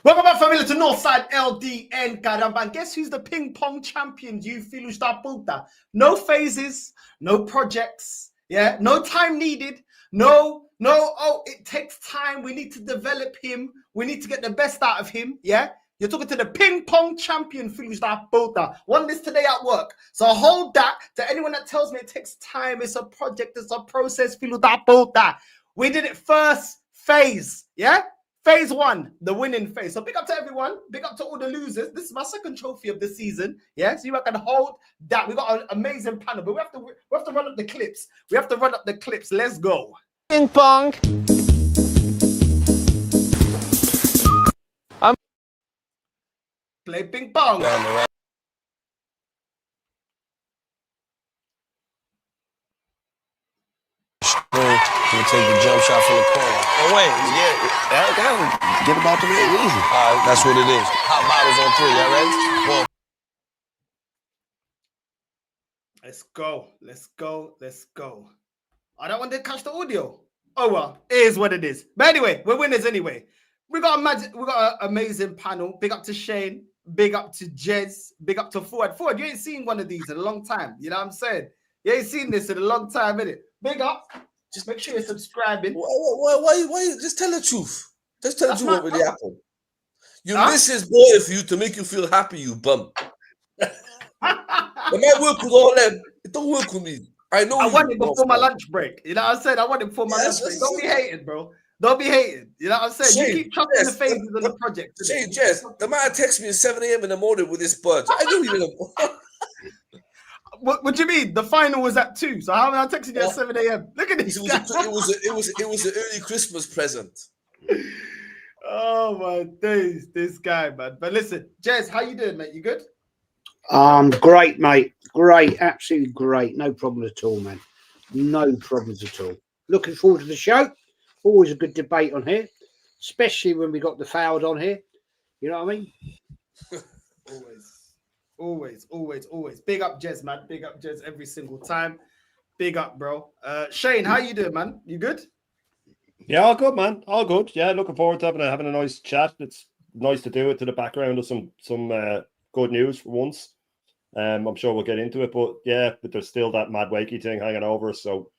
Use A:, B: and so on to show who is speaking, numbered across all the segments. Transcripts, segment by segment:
A: Welcome back, family, to Northside LDN, caramba. And guess who's the ping pong champion? You filhos da puta. No phases, no projects, yeah, no time needed, oh, it takes time. We need to develop him. We need to get the best out of him, yeah. You're talking to the ping pong champion, filhos da puta. Won this today at work. So hold that to anyone that tells me it takes time. It's a project, it's a process, filhos da puta. We did it first phase, yeah. Phase 1, the winning phase. So big up to everyone. Big up to all the losers. This is my second trophy of the season. Yeah, so you can hold that. We got an amazing panel, but we have to run up the clips. We have to run up the clips. Let's go.
B: Ping pong.
A: Play ping pong.
C: He'll take the jump shot from the corner. Oh, wait. Yeah, that get about the way easy. That's what it is. Hot bottles on 3. Y'all ready? One.
A: Let's go. Let's go. Let's go. I don't want to catch the audio. Oh, well, it is what it is. But anyway, we're winners anyway. We got an amazing panel. Big up to Shane. Big up to Jez. Big up to Ford. Ford, you ain't seen one of these in a long time. You know what I'm saying? You ain't seen this in a long time, innit? Big up. Just make sure you're subscribing.
C: Why just tell the truth. Just tell the truth what really happened. You miss his boy for you to make you feel happy, you bum. It might work with all them. It don't work with me. I know
A: I want it before my lunch break. You know what I'm saying? I want it before my lunch break. Don't be hating, bro. Don't be hating. You know what I'm saying? You keep trusting the phases of the project.
C: Shane, Jess, the man texted me at 7 a.m. in the morning with this bird. I knew he didn't.
A: What do you mean? The final was at 2. So how am I texting you at 7 a.m.? Look at this.
C: It was an early Christmas present.
A: Oh my days, this guy, man. But listen, Jez, how you doing, mate? You good?
D: Great, mate. Great, absolutely great. No problem at all, man. No problems at all. Looking forward to the show. Always a good debate on here, especially when we got the fouled on here. You know what I mean?
A: Always. Big up, Jez, man. Big up, Jez, every single time. Big up, bro. Shane, how you doing, man? You good?
E: Yeah, all good, man. All good. Yeah, looking forward to having a nice chat. It's nice to do it to the background of some good news for once. I'm sure we'll get into it, but there's still that MADUEKE thing hanging over us. So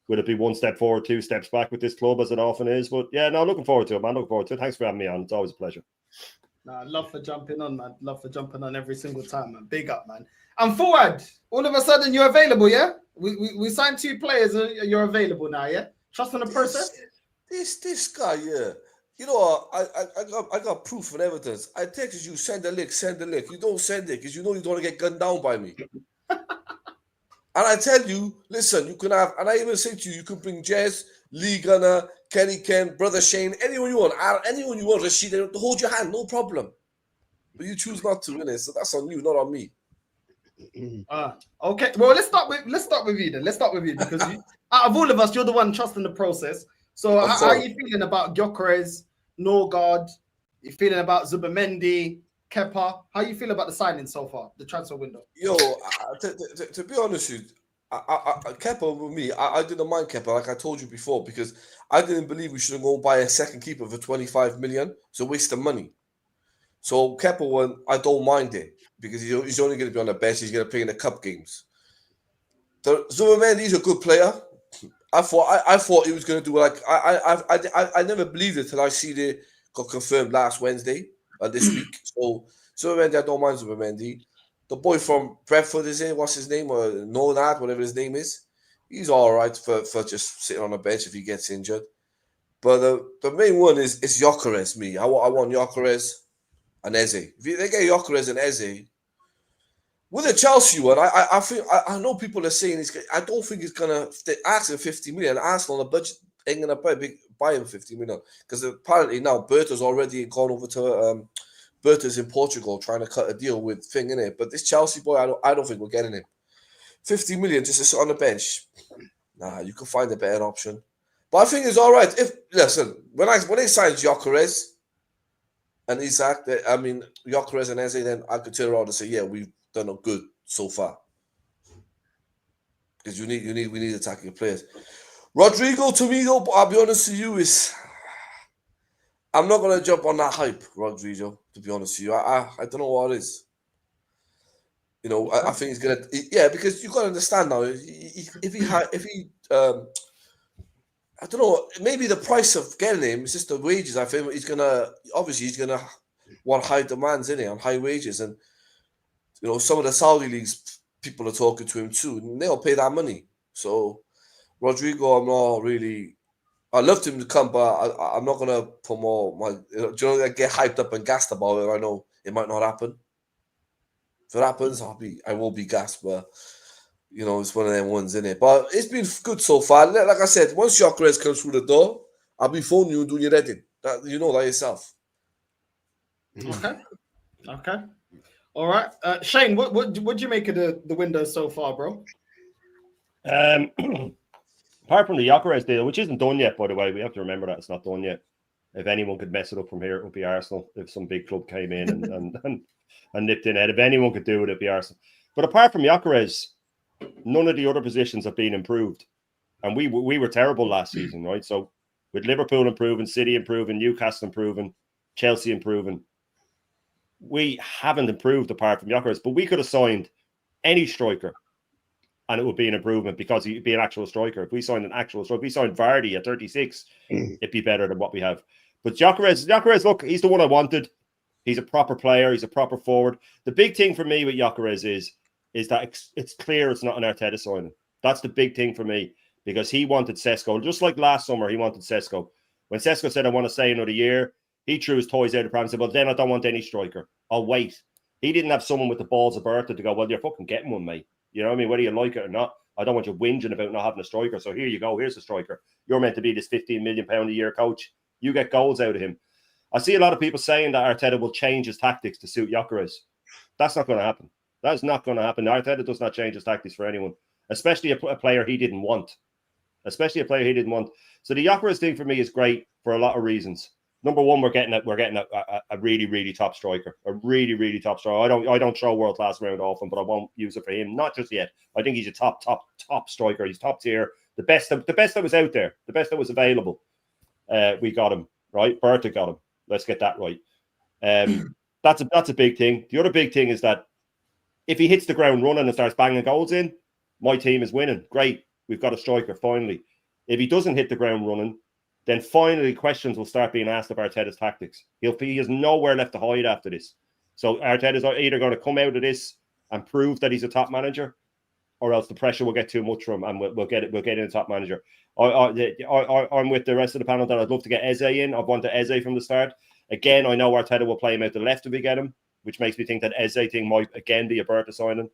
E: will it be 1 step forward, 2 steps back with this club, as it often is? But yeah, no, looking forward to it, man. Looking forward to it. Thanks for having me on. It's always a pleasure.
A: Nah, love for jumping on, man. Love for jumping on every single time, man. Big up, man. And Forward, all of a sudden you're available, yeah? We signed 2 players. You're available now, yeah? Trust in the process.
C: This guy, yeah. You know, I got proof and evidence. I texted you, send the link. You don't send it because you know you don't want to get gunned down by me. And I tell you, listen, you can have, and I even say to you, you can bring Jez, Lee Gunner, Kenny Ken, Brother Shane, anyone you want, Rashid, to hold your hand, no problem. But you choose not to, innit? So that's on you, not on me.
A: Okay. Well, let's start with you then. Let's start with you because out of all of us, you're the one trusting the process. So how are you feeling about Gyökeres, Norgard? You feeling about Zubimendi, Kepa? How you feel about the signing so far, the transfer window?
C: Yo, to be honest with you, Kepa with me, I didn't mind Kepa, like I told you before, because I didn't believe we should go buy a second keeper for 25 million. It's a waste of money. So Kepa one, I don't mind it because he's only going to be on the bench. He's going to play in the cup games. Zubimendi's a good player. I thought he was going to do like I never believed it till I see it got confirmed last Wednesday this week. So Zubimendi, I don't mind Zubimendi. The boy from Brentford is in. What's his name? Or Nonad, whatever his name is. He's all right for just sitting on the bench if he gets injured. But the main one is Gyökeres. Me, I want Gyökeres and Eze. If they get Gyökeres and Eze. With the Chelsea one, I know people are saying I don't think it's gonna ask him 50 million. Arsenal on the budget ain't gonna buy him 50 million because apparently now Berta's already gone over to Berta's in Portugal trying to cut a deal with Thing in it. But this Chelsea boy, I don't think we're getting him. 50 million just to sit on the bench. Nah, you can find a better option. But I think it's all right. When they signed Gyökeres and Isak, Gyökeres and Eze, then I could turn around and say, yeah, we've done a good so far. Because we need attacking players. Rodrigo, to me, though, I'll be honest with you, I'm not going to jump on that hype, Rodrigo, to be honest with you. I don't know what it is. You know, I think he's going to... Yeah, because you've got to understand now, if he I don't know, maybe the price of getting him is just the wages. I think he's going to... Obviously, he's going to want high demands, in it, on high wages. And, you know, some of the Saudi leagues, people are talking to him too, and they'll pay that money. So, Rodrigo, I'm not really... I loved him to come, but I'm not gonna put more my. Do you know, I get hyped up and gassed about it. I know it might not happen. If it happens, I will be gassed, but you know it's one of them ones, in it. But it's been good so far. Like I said, once Gyökeres comes through the door, I'll be phoning you and doing your editing. You know that yourself.
A: Okay. All right, Shane. What do you make of the window so far, bro?
E: Apart from the Gyökeres deal, which isn't done yet, by the way, we have to remember that it's not done yet. If anyone could mess it up from here, it would be Arsenal. If some big club came in and nipped in it, if anyone could do it, it'd be Arsenal. But apart from Gyökeres, none of the other positions have been improved, and we were terrible last season, right? So with Liverpool improving, City improving, Newcastle improving, Chelsea improving, we haven't improved apart from Gyökeres. But we could have signed any striker, and it would be an improvement because he'd be an actual striker. If we signed an actual striker, if we signed Vardy at 36, it'd be better than what we have. But Gyökeres, look, he's the one I wanted. He's a proper player. He's a proper forward. The big thing for me with Gyökeres is that it's clear it's not an Arteta signing. That's the big thing for me, because he wanted SESKO. Just like last summer, he wanted SESKO. When SESKO said, I want to stay another year, he threw his toys out of the pram and said, well, then I don't want any striker. I'll wait. He didn't have someone with the balls of Bertha to go, well, you're fucking getting one, mate. You know what I mean? Whether you like it or not, I don't want you whinging about not having a striker. So here you go. Here's a striker. You're meant to be this £15 million a year coach. You get goals out of him. I see a lot of people saying that Arteta will change his tactics to suit Gyökeres. That's not going to happen. That's not going to happen. Arteta does not change his tactics for anyone, especially a player he didn't want. So the Gyökeres thing for me is great for a lot of reasons. Number one, we're getting a really, really top striker. A really, really top striker. I don't throw world class around often, but I won't use it for him. Not just yet. I think he's a top striker. He's top tier. The best that was out there. The best that was available. We got him, right? Bertha got him. Let's get that right. That's a big thing. The other big thing is that if he hits the ground running and starts banging goals in, my team is winning. Great. We've got a striker, finally. If he doesn't hit the ground running, then finally questions will start being asked of Arteta's tactics. He has nowhere left to hide after this. So Arteta's either going to come out of this and prove that he's a top manager, or else the pressure will get too much from him and we'll get in a top manager. I'm with the rest of the panel that I'd love to get Eze in. I've wanted Eze from the start. Again, I know Arteta will play him out the left if we get him, which makes me think that Eze thing might again be a Bertha signing.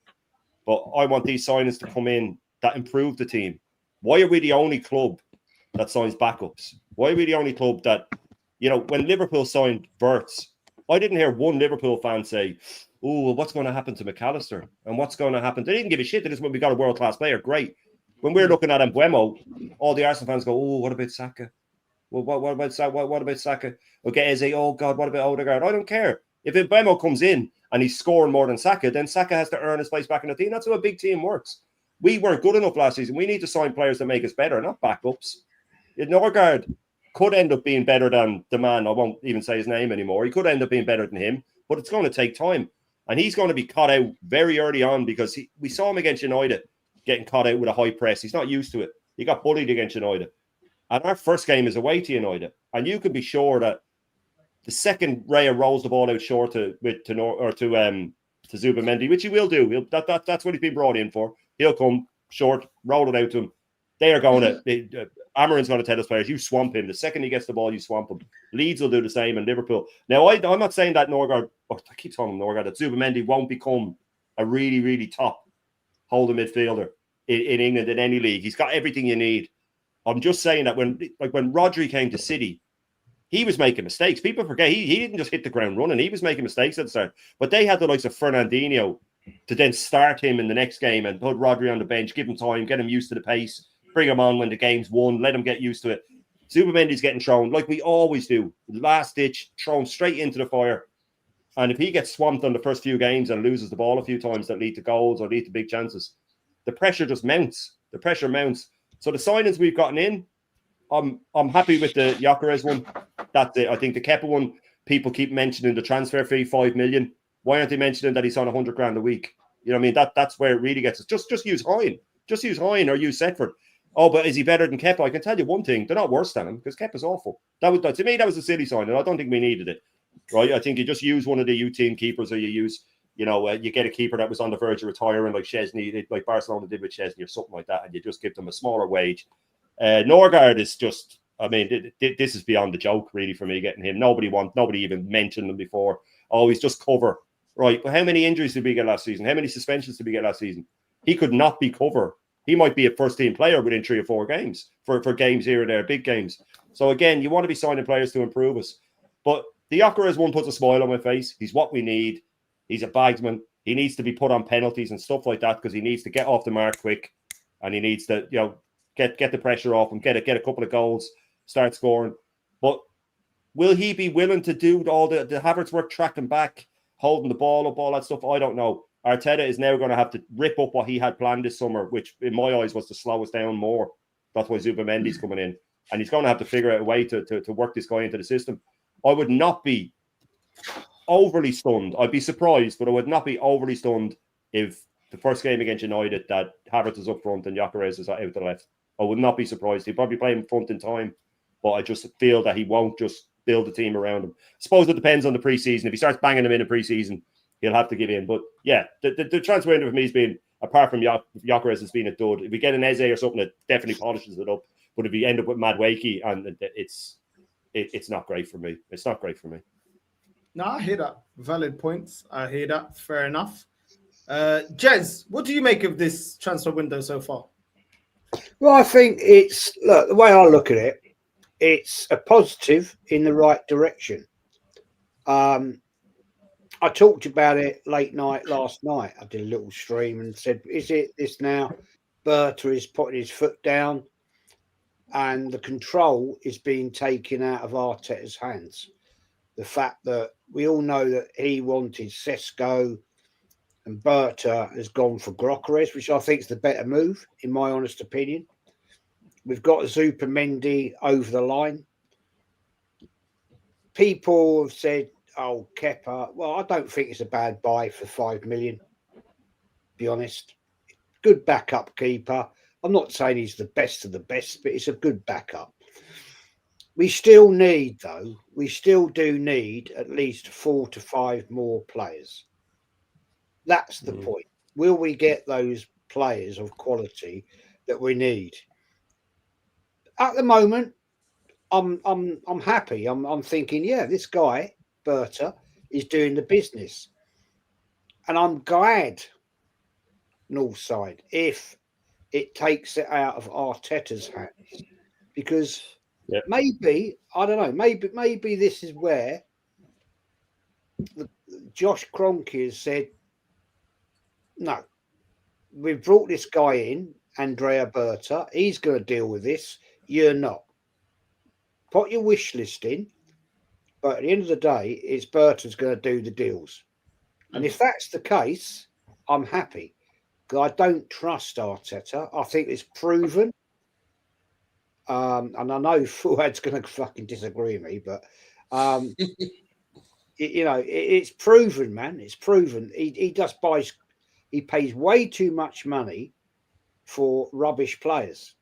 E: But I want these signings to come in that improve the team. Why are we the only club that signs backups? Why are we the only club that, you know, when Liverpool signed Wirtz, I didn't hear one Liverpool fan say, oh, well, what's going to happen to McAllister? And what's going to happen? They didn't give a shit. They just went, we got a world-class player. Great. When we're looking at Mbeumo, all the Arsenal fans go, oh, what about Saka? Well, what about Saka? Okay, Eze, oh, God, what about Odegaard? I don't care. If Mbeumo comes in and he's scoring more than Saka, then Saka has to earn his place back in the team. That's how a big team works. We weren't good enough last season. We need to sign players that make us better, not backups. Norgard could end up being better than the man. I won't even say his name anymore. He could end up being better than him, but it's going to take time. And he's going to be caught out very early on because we saw him against United getting caught out with a high press. He's not used to it. He got bullied against United. And our first game is away to United. And you can be sure that the second Raya rolls the ball out short to Zubimendi, which he will do. That's what he's been brought in for. He'll come short, roll it out to him. They are going to... Amarin's going to tell his players, you swamp him. The second he gets the ball, you swamp him. Leeds will do the same, and Liverpool. Now, I'm not saying that Norgard, I keep calling him Norgard, that Zubimendi won't become a really, really top holding midfielder in England in any league. He's got everything you need. I'm just saying that when Rodri came to City, he was making mistakes. People forget he didn't just hit the ground running. He was making mistakes at the start. But they had the likes of Fernandinho to then start him in the next game and put Rodri on the bench, give him time, get him used to the pace, bring him on when the game's won, let him get used to it. Zubimendi's getting thrown, like we always do, last ditch, thrown straight into the fire. And if he gets swamped on the first few games and loses the ball a few times that lead to goals or lead to big chances, the pressure just mounts. The pressure mounts. So the signings we've gotten in, I'm happy with the Gyökeres one. That's it. I think the Kepa one, people keep mentioning the transfer fee, 5 million. Why aren't they mentioning that he's on 100 grand a week? You know what I mean? That's where it really gets us. Just use Hine. Just use Hine or use Setford. Oh, but is he better than Kepa? I can tell you one thing: they're not worse than him because Kepa's awful. To me, that was a silly sign, and I don't think we needed it. Right? I think you just use one of the U-team keepers, or you use, you get a keeper that was on the verge of retiring, like Szczesny, like Barcelona did with Szczesny, or something like that, and you just give them a smaller wage. Norgard is just, I mean, this is beyond the joke, really, for me getting him. Nobody even mentioned him before. Always just cover. Right? But how many injuries did we get last season? How many suspensions did we get last season? He could not be cover. He might be a first-team player within 3 or 4 games for games here and there, big games. So again, you want to be signing players to improve us. But the Gyökeres one puts a smile on my face. He's what we need. He's a bagsman. He needs to be put on penalties and stuff like that because he needs to get off the mark quick, and he needs to, get the pressure off him, get a couple of goals, start scoring. But will he be willing to do all the Havertz work, tracking back, holding the ball up, all that stuff? I don't know. Arteta is now going to have to rip up what he had planned this summer, which in my eyes was to slow us down more. That's why Zubamendi's coming in. And he's going to have to figure out a way to work this guy into the system. I would not be overly stunned. I'd be surprised, but I would not be overly stunned if the first game against United that Havertz is up front and Gyökeres is out to the left. I would not be surprised. He'll probably play him front in time, but I just feel that he won't just build a team around him. I suppose it depends on the preseason. If he starts banging him in the preseason, he'll have to give in. But yeah, the transfer window for me has been, apart from Gyökeres, has been a dud. If we get an Eze or something that definitely polishes it up, but if we end up with MADUEKE, and it's not great for me. It's not great for me.
A: No, I hear that. Valid points. I hear that. Fair enough. Jez, what do you make of this transfer window so far?
D: Well, I think the way I look at it, it's a positive in the right direction. I talked about it late night last night. I did a little stream and said, is it this now? Berta is putting his foot down and the control is being taken out of Arteta's hands. The fact that we all know that he wanted SESKO and Berta has gone for Gyökeres, which I think is the better move, in my honest opinion. We've got Zubamendi over the line. People have said, oh, Kepa. Well, I don't think it's a bad buy for 5 million, to be honest. Good backup keeper. I'm not saying he's the best of the best, but it's a good backup. We still need, though, do need at least 4 to 5 more players. That's the point. Will we get those players of quality that we need? At the moment, I'm happy. I'm thinking, yeah, this guy, Berta, is doing the business. And I'm glad, Northside, if it takes it out of Arteta's hands. Because maybe, I don't know, maybe this is where Josh Kroenke has said, no, we've brought this guy in, Andrea Berta. He's going to deal with this. You're not. Put your wish list in, but at the end of the day, it's Berta's going to do the deals. And if that's the case, I'm happy. Because I don't trust Arteta. I think it's proven. And I know Fuad's going to fucking disagree with me, but it's proven, man. It's proven. He just buys. He pays way too much money for rubbish players,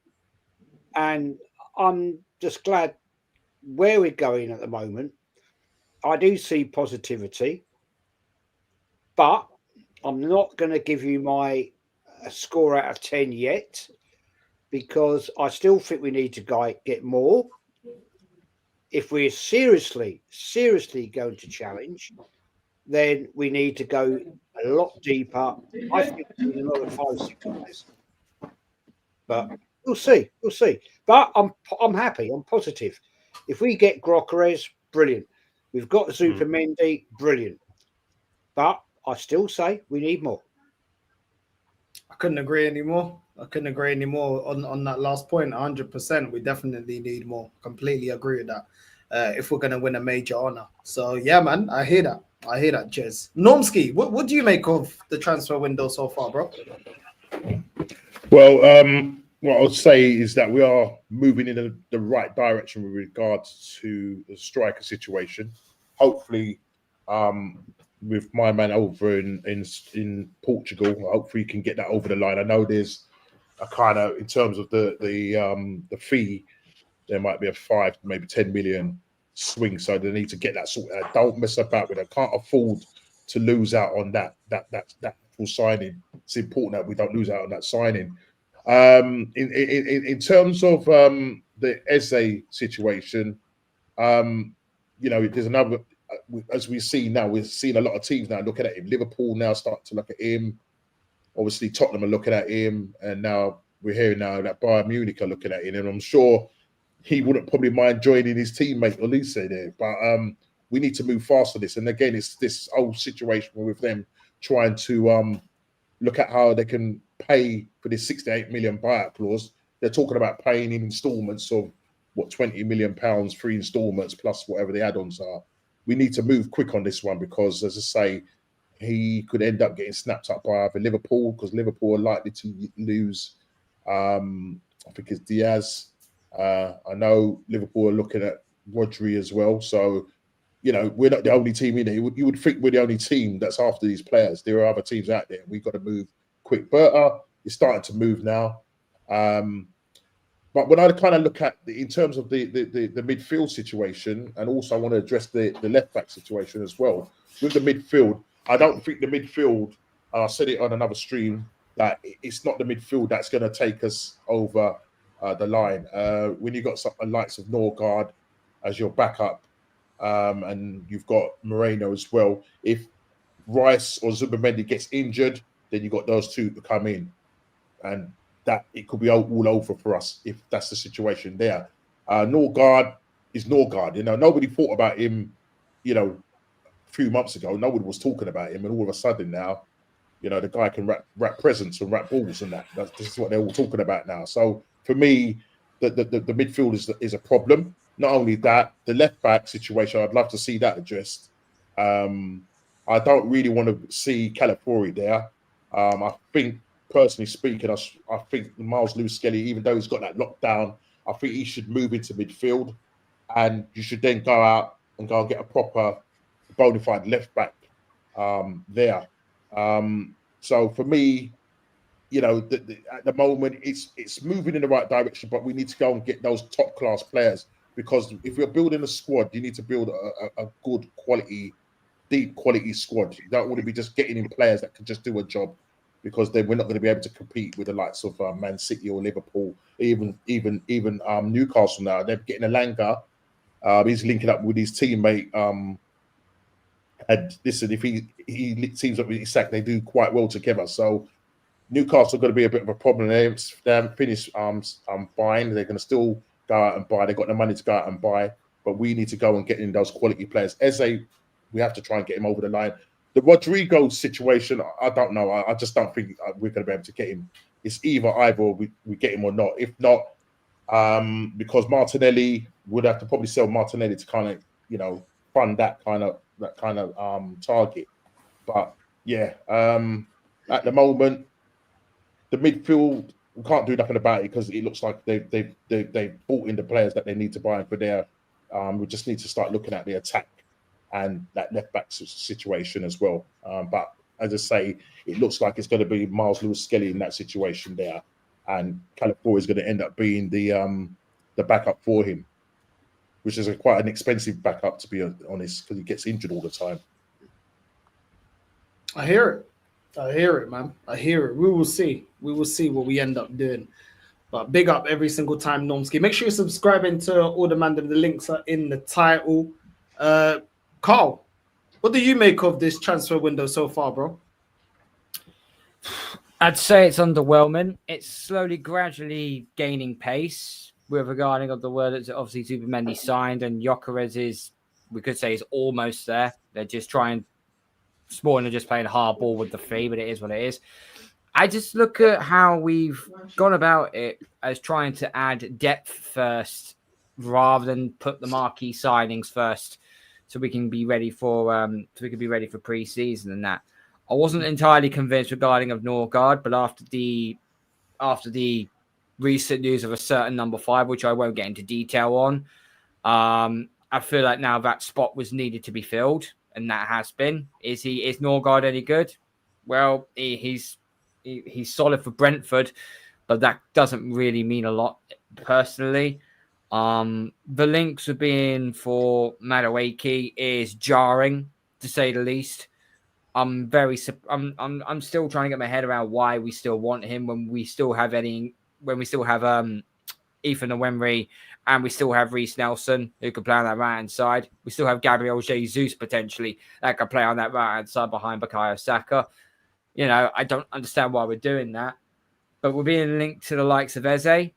D: and I'm just glad where we're going at the moment. I do see positivity, but I'm not going to give you my score out of 10 yet, because I still think we need to get more. If we're seriously going to challenge, then we need to go a lot deeper. I think we need another 5-6 guys. But we'll see. But I'm happy. I'm positive. If we get Gyökeres, brilliant. We've got Zubamendi, brilliant. But I still say we need more.
A: I couldn't agree anymore. On that last point. 100%. We definitely need more. Completely agree with that. If we're going to win a major honor. So yeah, man, I hear that, Jez. Normski, what do you make of the transfer window so far, bro?
B: Well, what I would say is that we are moving in the right direction with regards to the striker situation. Hopefully, with my man over in Portugal, hopefully he can get that over the line. I know there's a kind of, in terms of the fee, there might be a 5, maybe 10 million swing, so they need to get that sorted out. Don't mess about with it. Can't afford to lose out on that full signing. It's important that we don't lose out on that signing. In terms of the Eze situation, there's another. As we see now, we're seeing a lot of teams now looking at him. Liverpool now start to look at him. Obviously, Tottenham are looking at him, and now we're hearing now that Bayern Munich are looking at him. And I'm sure he wouldn't probably mind joining his teammate Olise there. But we need to move fast on this. And again, it's this whole situation with them trying to look at how they can pay for this 68 million buyout clause. They're talking about paying in installments of, 20 million pounds, 3 installments, plus whatever the add-ons are. We need to move quick on this one because, as I say, he could end up getting snapped up by either Liverpool, because Liverpool are likely to lose, I think it's Diaz. I know Liverpool are looking at Rodri as well. So, we're not the only team in there. You would think we're the only team that's after these players. There are other teams out there. We've got to move quick. Berta is starting to move now. But when I kind of look at, in terms of the midfield situation, and also I want to address the left-back situation as well. With the midfield, I don't think the midfield, I said it on another stream, that it's not the midfield that's going to take us over the line. When you've got some likes of Norgard as your backup, and you've got Moreno as well. If Rice or Zubimendi gets injured, then you've got those two to come in. And that it could be all over for us if that's the situation there. Norgard is Norgard. Nobody thought about him, a few months ago. Nobody was talking about him. And all of a sudden now, the guy can wrap presents and wrap balls and that. This is what they're all talking about now. So for me, the midfield is a problem. Not only that, the left-back situation, I'd love to see that addressed. I don't really want to see Calafiori there. I think, personally speaking, I think Miles Lewis-Skelly, even though he's got that lockdown, I think he should move into midfield, and you should then go out and go and get a proper bona fide left-back there. So for me, at the moment, it's moving in the right direction, but we need to go and get those top-class players, because if you're building a squad, you need to build a good quality, deep quality squad. You don't want to be just getting in players that can just do a job, because then we're not going to be able to compete with the likes of Man City or Liverpool, even Newcastle now. They're getting Elanga. He's linking up with his teammate. And listen, if he seems like he's sacked, they do quite well together. So Newcastle are going to be a bit of a problem. They haven't finished buying. They're going to still go out and buy. They've got the money to go out and buy. But we need to go and get in those quality players. Eze, we have to try and get him over the line. The Rodrigo situation, I don't know. I just don't think we're going to be able to get him. It's either we get him or not. If not, because Martinelli, would have to probably sell Martinelli to kind of, fund that kind of target. But yeah, at the moment, the midfield, we can't do nothing about it because it looks like they've bought in the players that they need to buy for their. We just need to start looking at the attack and that left-back situation as well. But as I say, it looks like it's going to be Miles Lewis-Skelly in that situation there. And Calafiori is going to end up being the backup for him, which is quite an expensive backup, to be honest, because he gets injured all the time.
A: I hear it, man. I hear it. We will see. We will see what we end up doing. But big up every single time, Nomsky. Make sure you're subscribing to all the man. The links are in the title. Carl, what do you make of this transfer window so far, bro?
F: I'd say it's underwhelming. It's slowly, gradually gaining pace with regarding of the word that obviously Zubimendi signed, and Gyökeres is, we could say, is almost there. They're just trying, Sporting are just playing hardball with the fee, but it is what it is. I just look at how we've gone about it as trying to add depth first rather than put the marquee signings first, so we can be ready for pre-season and that. I wasn't entirely convinced regarding of Norgard, but after the recent news of a certain number 5, which I won't get into detail on. I feel like now that spot was needed to be filled, and that has been. Is Norgard any good? Well, he's solid for Brentford, but that doesn't really mean a lot personally. The links of being for Madueke is jarring, to say the least. I'm still trying to get my head around why we still want him when we still have Ethan Nwemry, and we still have Reece Nelson who can play on that right hand side. We still have Gabriel Jesus potentially that can play on that right hand side behind Bukayo Saka. I don't understand why we're doing that, but we're being linked to the likes of Eze.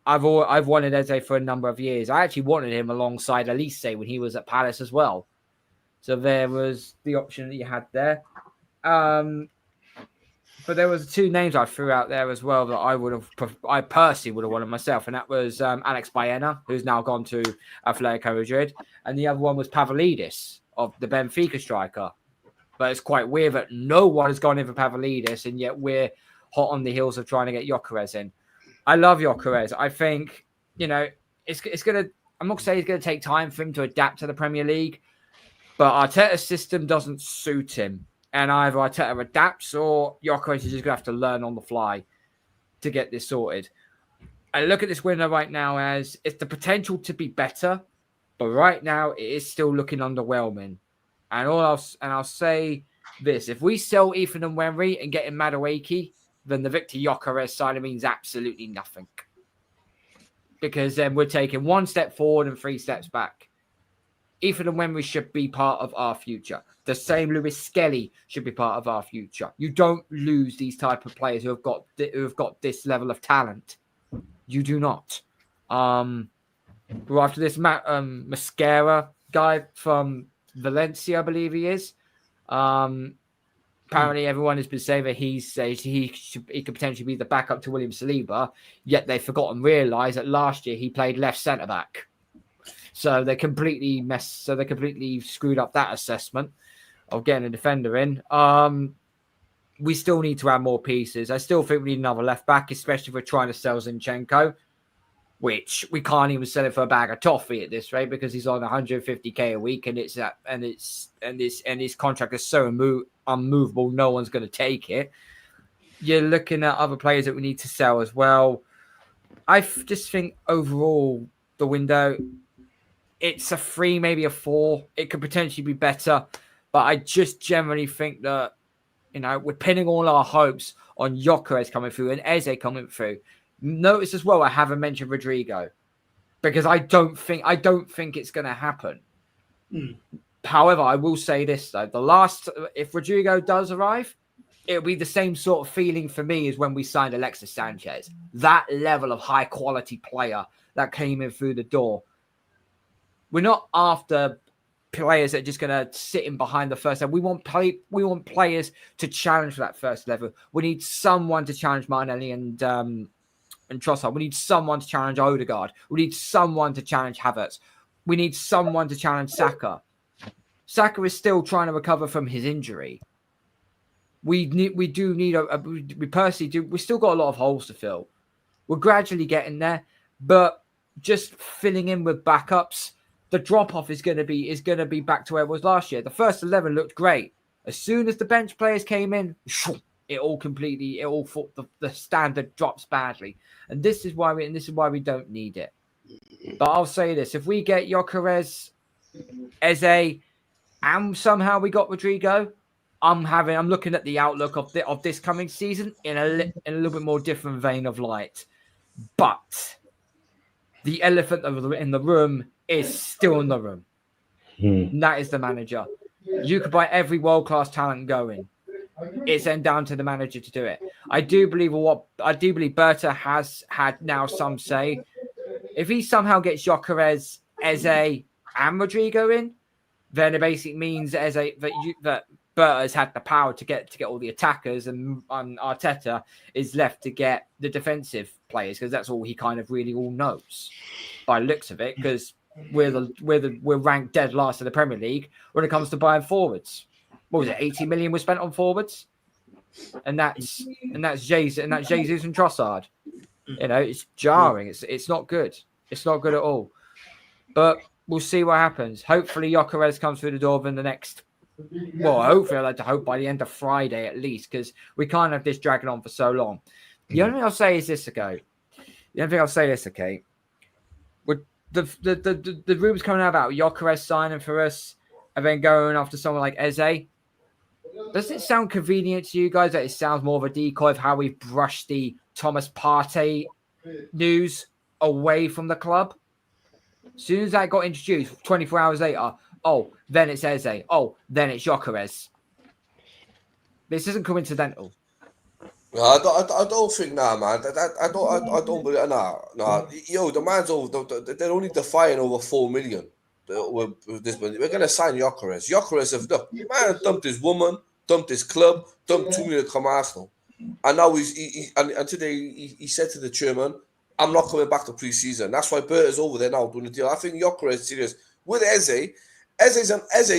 F: I've wanted Eze for a number of years. I actually wanted him alongside Elise when he was at Palace as well. So there was the option that you had there. But there was 2 names I threw out there as well that I personally would have wanted myself, and that was Alex Baena, who's now gone to Atletico Madrid, and the other one was Pavlidis of the Benfica striker. But it's quite weird that no one has gone in for Pavlidis, and yet we're hot on the heels of trying to get Gyökeres in. I love Gyökeres. I think it's gonna. I'm not saying it's gonna take time for him to adapt to the Premier League, but Arteta's system doesn't suit him. And either Arteta adapts or Gyökeres is just going to have to learn on the fly to get this sorted. I look at this window right now as it's the potential to be better, but right now it is still looking underwhelming. And I'll say this: if we sell Ethan Nwemry and get in Madueke, then the Victor Gyökeres side means absolutely nothing, because then we're taking 1 step forward and 3 steps back. Ethan Nwemry should be part of our future. The same Lewis Skelly should be part of our future. You don't lose these type of players who have got this level of talent. You do not. After this Mascara guy from Valencia, I believe he is. Apparently, everyone has been saying that he could potentially be the backup to William Saliba. Yet they've forgotten realised that last year he played left centre back. So they completely screwed up that assessment of getting a defender in. We still need to add more pieces. I still think we need another left back, especially if we're trying to sell Zinchenko, which we can't even sell it for a bag of toffee at this rate because he's on 150k a week, and his contract is so unmovable, no one's going to take it. You're looking at other players that we need to sell as well. I just think overall the window, it's a 3, maybe a 4. It could potentially be better, but I just generally think that we're pinning all our hopes on Gyökeres coming through and Eze coming through. Notice as well, I haven't mentioned Rodrigo because I don't think it's going to happen. However, I will say this though: if Rodrigo does arrive, it'll be the same sort of feeling for me as when we signed Alexis Sanchez. That level of high quality player that came in through the door. We're not after players that are just going to sit in behind the first level. We want players to challenge for that first level. We need someone to challenge Martinelli and Trossard. We need someone to challenge Odegaard. We need someone to challenge Havertz. We need someone to challenge Saka. Saka is still trying to recover from his injury. We personally do. We still got a lot of holes to fill. We're gradually getting there, but just filling in with backups. The drop-off is going to be back to where it was last year. The first 11 looked great. As soon as the bench players came in, the standard drops badly. And this is why we don't need it. But I'll say this: if we get Gyökeres, Eze, and somehow we got Rodrigo, I'm looking at the outlook of this coming season in a little bit more different vein of light. But the elephant in the room is still in the room. And that is the manager. You could buy every world-class talent going. It's then down to the manager to do it. I do believe Berta has had now some say. If he somehow gets Gyökeres, Eze, and Rodrigo in, then it basically means that Berta has had the power to get all the attackers, and Arteta is left to get the defensive players because that's all he kind of really all knows by the looks of it. Because we're ranked dead last in the Premier League when it comes to buying forwards. What was it? 80 million was spent on forwards, and that's Jesus and Trossard. You know, it's jarring. It's not good. It's not good at all. But we'll see what happens. Hopefully, Gyökeres comes through the door within the next. Well, hopefully, I'd like to hope by the end of Friday at least, because we can't have this dragging on for so long. The only thing I'll say is this, okay? With the rumors coming out about Gyökeres signing for us and then going after someone like Eze, does it sound convenient to you guys that it sounds more of a decoy of how we've brushed the Thomas Partey news away from the club? As soon as that got introduced, 24 hours later, then it's Eze. Then it's Gyökeres. This isn't coincidental.
C: No, I don't think man. I don't believe nah. Yo, the man's over. They're only defying over 4 million. With this, we're gonna sign Gyökeres. Gyökeres, look, man dumped his woman, dumped his club, dumped 2 million come Arsenal, and now and today he said to the chairman, "I'm not coming back to pre-season." That's why Bert is over there now doing the deal. I think Gyökeres is serious with Eze. Eze.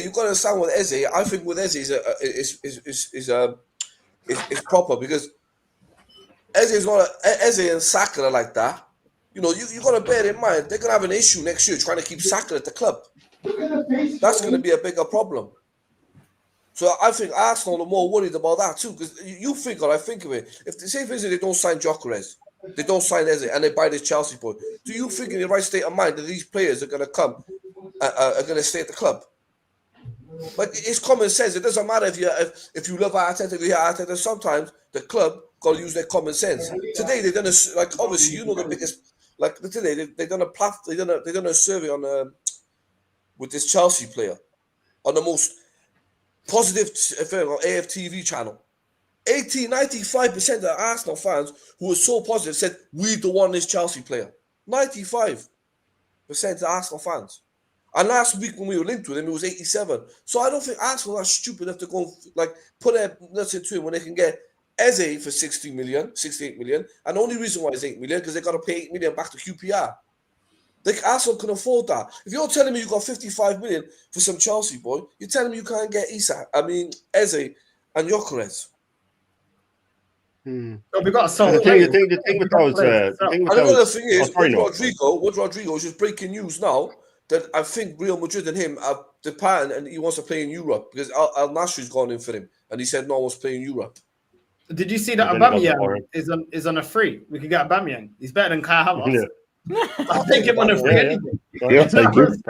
C: You got to understand with Eze. I think with Eze is proper because Eze and Saka are like that. You know, you got to bear in mind they're gonna have an issue next year trying to keep Saka at the club. That's gonna be a bigger problem. So I think Arsenal are more worried about that too, because you think, or I think of it, if they say they don't sign Gyökeres, they don't sign Eze, and they buy this Chelsea boy, do you think in the right state of mind that these players are gonna come, are gonna stay at the club? Like it's common sense. It doesn't matter if you love Arteta, if you hate Arteta. Sometimes the club got to use their common sense. Today they've done obviously you know the biggest. Like today, they've done a survey on with this Chelsea player on the most positive affair on AFTV channel. 95% of Arsenal fans who were so positive said we don't want this Chelsea player. 95% of Arsenal fans. And last week when we were linked with him, it was 87. So I don't think Arsenal are stupid enough to go put their nuts into him when they can get Eze for 68 million, and the only reason why it's 8 million because they got to pay 8 million back to QPR. Arsenal can afford that. If you're telling me you got 55 million for some Chelsea boy, you're telling me you can't get Eze and Gyökeres.
A: So we got to solve
E: The thing with those.
C: Another thing is with Rodrigo is just breaking news now that I think Real Madrid and him are departing and he wants to play in Europe because Al Nassr's gone in for him and he said no one's playing Europe.
A: Did you see that Aubameyang is on a free? We could get Aubameyang. He's better than Kai Havertz. I'll take him on a free anyway.
B: Yeah, I'll take him.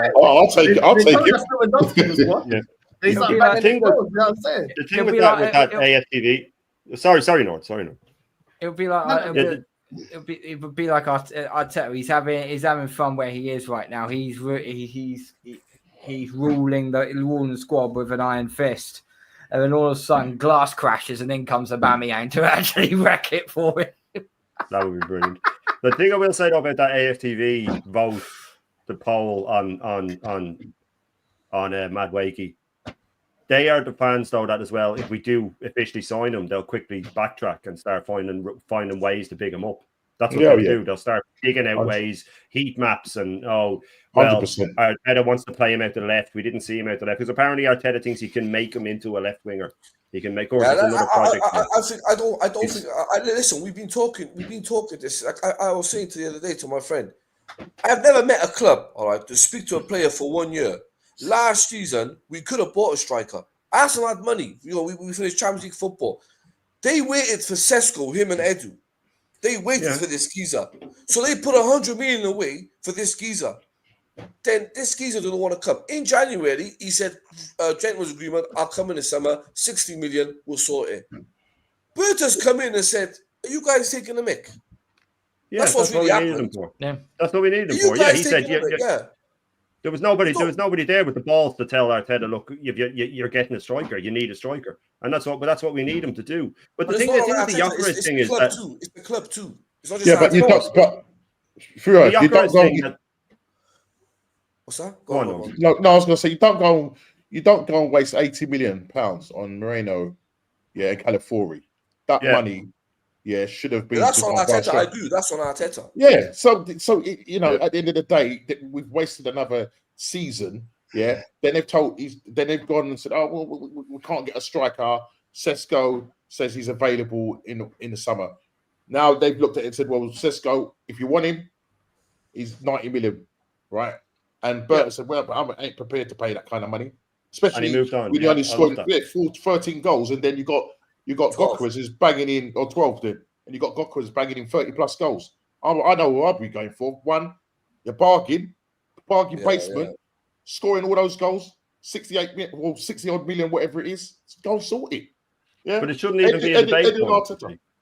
B: I'll take him.
A: He's like back in the goals, you know what I'm saying?
E: The thing with that AFTV. Sorry, Nord.
F: It would be like it would be like Arteta. He's having fun where he is right now. He's ruling the squad with an iron fist. And then all of a sudden, glass crashes, and then comes Aubameyang to actually wreck it for him.
E: That would be brilliant. The thing I will say though about that AFTV vote, the poll on MADUEKE, they are the fans though that as well. If we do officially sign them, they'll quickly backtrack and start finding ways to big them up. That's what they'll do. They'll start digging out ways, heat maps, and 100%. Arteta wants to play him out to the left. We didn't see him out to the left because apparently Arteta thinks he can make him into a left winger. He can make. Another project.
C: I don't think. Listen, we've been talking this. Like I was saying the other day to my friend, I've never met a club, all right, to speak to a player for 1 year. Last season, we could have bought a striker. Arsenal had money. You know, we finished Champions League football. They waited for Sesko, him and Edu. They waited for this geezer. So they put 100 million away for this geezer. Then this geezer didn't want to come. In January, he said, gentleman's agreement, I'll come in the summer, 60 million, we'll sort it. Berta's come in and said, are you guys taking a mick?
E: Yeah,
C: that's what's really happening.
E: Yeah, that's what we needed him for. Yeah, he said, There was nobody there with the balls to tell Arteta, look, you're getting a striker. You need a striker, and that's what we need him to do. But the thing is, the Gyökeres thing is that
C: it's the club too. It's not just
B: but you don't. But you don't go.
C: What's that?
B: Go on. No, I was going to say you don't go and waste £80 million on Moreno, and Calafiori. That money. Yeah, should have been.
C: That's on Arteta. I do. That's on Arteta.
B: Yeah. So at the end of the day, we've wasted another season. Yeah. Then they've gone and said, "Oh, well, we can't get a striker." Sesko says he's available in the summer. Now they've looked at it and said, well, SESKO, if you want him, he's 90 million, right? And Burton said, well, but I ain't prepared to pay that kind of money, especially
E: moved on.
B: when you
E: Yeah,
B: only
E: I love
B: scored
E: that.
B: 13 goals, and then you got
C: 12.
B: Gokeres who's banging in, or 12 then, and you got Gokeres banging in 30 plus goals. I know what I'd be going for. One, your bargain basement, scoring all those goals, 68 million, well, 60 odd million, whatever it is, go sort it. Yeah,
E: But it shouldn't even be a debate.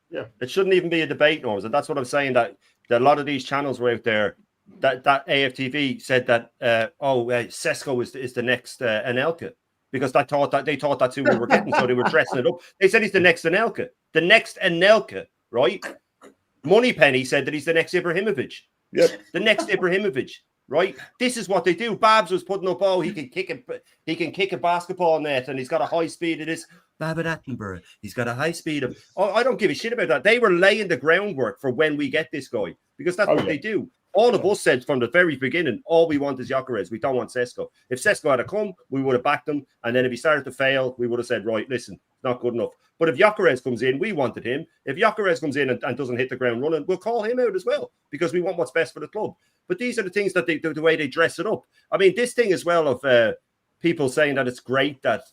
B: Yeah,
E: it shouldn't even be a debate, Norms, and that's what I'm saying. That a lot of these channels were out there. That AFTV said that SESKO is the next Anelka, because they thought that's who we were getting, so they were dressing it up. They said he's the next Anelka, right? Moneypenny said that he's the next Ibrahimovic.
B: Yeah,
E: the next Ibrahimovic. Right, this is what they do. Babs was putting up, he can kick a basketball net, and he's got a high speed of this. Babbitt Attenborough, he's got a high speed of. I don't give a shit about that. They were laying the groundwork for when we get this guy, because that's what they do. All of us said from the very beginning, all we want is Gyökeres. We don't want SESKO. If SESKO had come, we would have backed him, and then if he started to fail, we would have said, right, listen, not good enough. But if Gyökeres comes in, we wanted him. If Gyökeres comes in and doesn't hit the ground running, we'll call him out as well, because we want what's best for the club. But these are the things that the way they dress it up. I mean, this thing as well of people saying that it's great that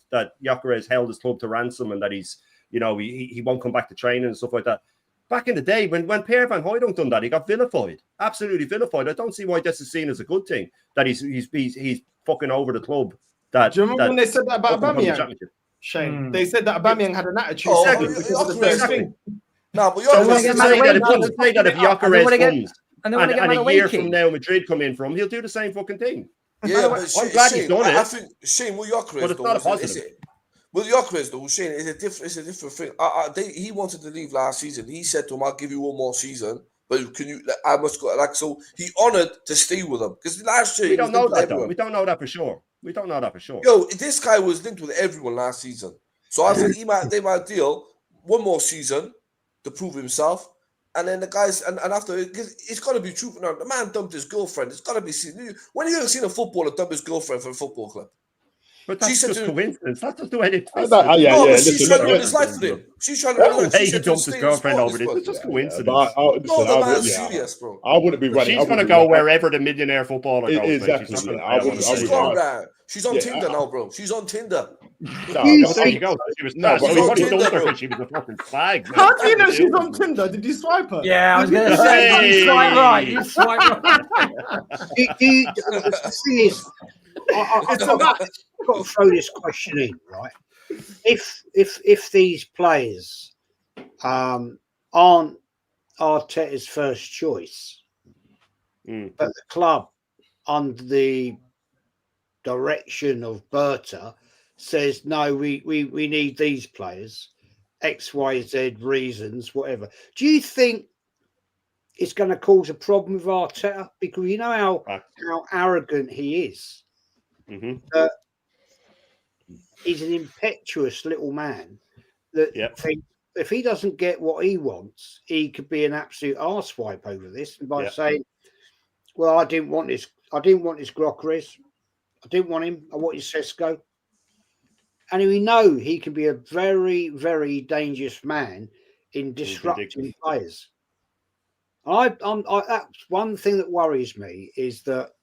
E: Gyökeres held his club to ransom and that he's, he won't come back to training and stuff like that. Back in the day, when Pierre Van Hooydonk done that, he got vilified, absolutely vilified. I don't see why this is seen as a good thing, that he's fucking over the club.
A: Do you remember when they said that about Aubameyang? Shane, they said that Aubameyang had an attitude.
C: Exactly. No, but
E: Gyökeres say that if Gyökeres comes. And a year from now, Madrid come in from, he'll do the same fucking thing.
C: Yeah, but
E: I'm glad he's done it.
C: I think Shane, with Gyökeres,
E: but it's not a positive.
C: With Gyökeres, though, Shane, it's a different thing. He wanted to leave last season. He said to him, "I'll give you one more season, but can you? I must go." So he honoured to stay with him, because last year
E: we don't know that though. We don't know that for sure.
C: Yo, this guy was linked with everyone last season, so I think they might deal one more season to prove himself. And then the guys, and after, it's got to be true. Now, the man dumped his girlfriend. It's got to be seen. When have you ever seen a footballer dump his girlfriend for a football club?
E: But that's just coincidence. That's just the way they twist it.
C: But she's trying to run his life with him. She's trying to run his life.
E: He dumped his girlfriend over this. It's just coincidence.
C: The man's serious, bro.
B: I wouldn't be running.
E: She's going to go wherever the millionaire footballer goes.
B: Exactly.
C: She's gone there. She's on Tinder now, bro. She's on Tinder.
E: There you go. She was so he probably dumped her because she was a fucking flag.
A: How do you know she's on Tinder? Did you swipe her?
F: Yeah, I was going to say, you swipe right. You swipe right.
D: The thing is, I've got to throw this question in, right? If these players aren't Arteta's first choice, but the club under the direction of Berta says no, we need these players, X, Y, Z reasons, whatever. Do you think it's going to cause a problem with Arteta? Because you know how arrogant he is. He's an impetuous little man that thinks if he doesn't get what he wants, he could be an absolute arsewipe over this, and by saying, "Well, I didn't want this Gyökeres. I didn't want him. I wanted SESKO." And we know he can be a very, very dangerous man in disrupting players. That's one thing that worries me, is that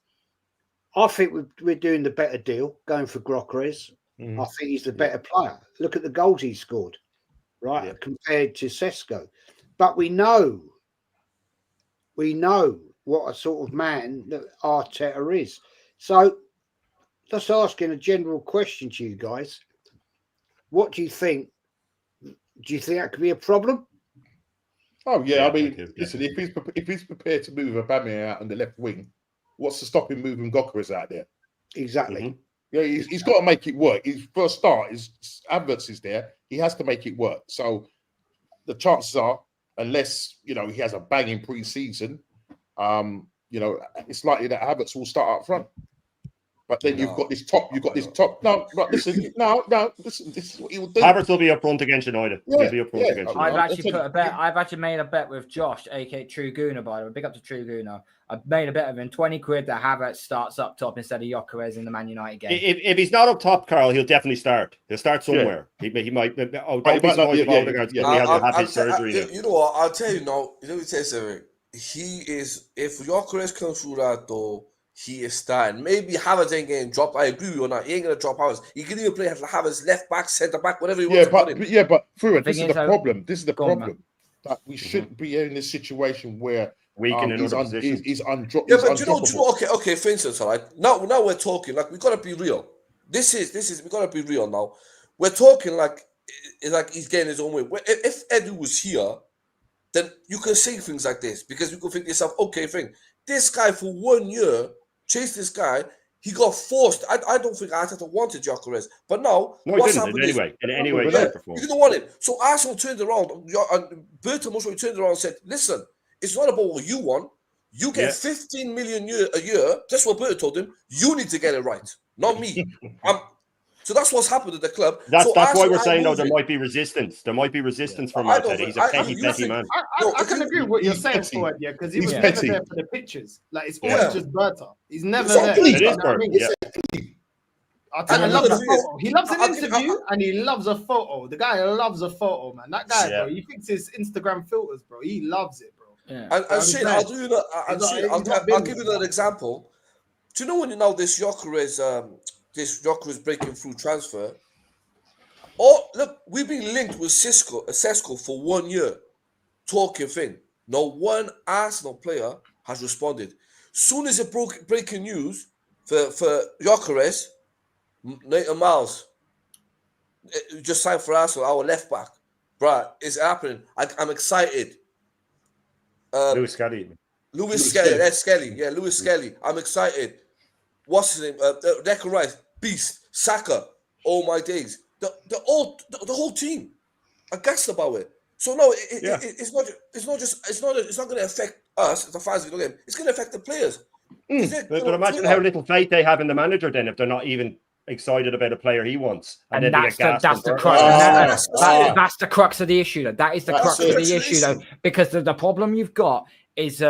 D: I think we're doing the better deal going for Gyökeres. I think he's the better player. Look at the goals he scored, right, compared to SESKO. But we know what a sort of man that Arteta is. So just asking a general question to you guys. What do you think? Do you think that could be a problem?
B: Oh, yeah. I mean, listen, if he's prepared to move Aubameyang out on the left wing, what's to stop him moving Gyökeres out there?
D: Exactly.
B: Yeah, he's got to make it work. His first start, his adverts is there. He has to make it work. So the chances are, unless he has a banging pre-season, it's likely that Havertz will start up front. But then you've got this top. You've got this top. No, but listen. No. Listen. This is what he will do.
E: Havertz will be up front against United.
B: Yeah,
E: He'll be up front against
F: I've
E: United.
F: actually put a bet. I've actually made a bet with Josh, aka True Gooner, by the way. Big up to True Gooner. I've made a bet of him 20 quid that Havertz starts up top instead of Gyökeres in the Man United game.
E: If he's not up top, Carl, he'll definitely start. He'll start somewhere. He might. Oh, don't be surprised if Odegaard's going to have his surgery.
C: You know what? I'll tell you now. Let me tell you something. He is. If Gyökeres comes through that door, he is starting. Maybe Havertz ain't getting dropped. I agree with you on that. He ain't going to drop Havertz. He can even play Havertz left back, centre back, whatever he wants.
B: But Fruin, this is the problem. This is the
F: Go on,
B: problem. That we shouldn't be in this situation where
E: Weakening
B: he's
E: other positions.
B: he's undroppable.
C: Yeah, but you know, okay. For instance, all right. Now we're talking like we gotta be real. This is we gotta be real now. We're talking like he's getting his own way. If Edu was here, then you can say things like this because you can think to yourself, okay, this guy for 1 year chased this guy. He got forced. I don't think Arteta wanted Gyökeres, but now what's happened
E: in any way,
C: you didn't want it. So Arsenal turned around, and Burton most turned around and said, "Listen, it's not about what you want. You get 15 million a year. That's what Burton told him. You need to get it right, not me." So that's what's happened at the club.
E: That's why we're saying, there might be resistance. There might be resistance from Arteta. He's a petty man.
A: I can agree with what you're saying, Ford, because he was never there for the pictures. Like, it's always just Berta. He's never there.
E: It is Berta,
A: He loves an interview and he loves a photo. The guy loves a photo, man. That guy, bro, he thinks his Instagram filters, bro. He loves it, bro.
C: Yeah. And Shane, I'll do that. I'll give you that example. Do you know when you know this Gyökeres breaking through transfer? Oh, look, we've been linked with SESKO for 1 year. Talking thing. No one Arsenal player has responded. Soon as it breaking news for Gyökeres, Nathan Miles just signed for Arsenal, our left back. Bruh, it's happening. I'm excited.
E: Lewis Skelly.
C: That's Skelly. Yeah, Lewis Skelly. I'm excited. What's his name? DECOY, beast. Saka. Oh my days. The whole team. I'm gassed about it. So no, it's not going to affect us, the fans of the game. It's going to affect the players.
E: But imagine how little faith they have in the manager then if they're not even excited about a player he wants.
F: And then that's the crux. That's the crux of the issue, though. That is the crux of the issue, though. Because the problem you've got is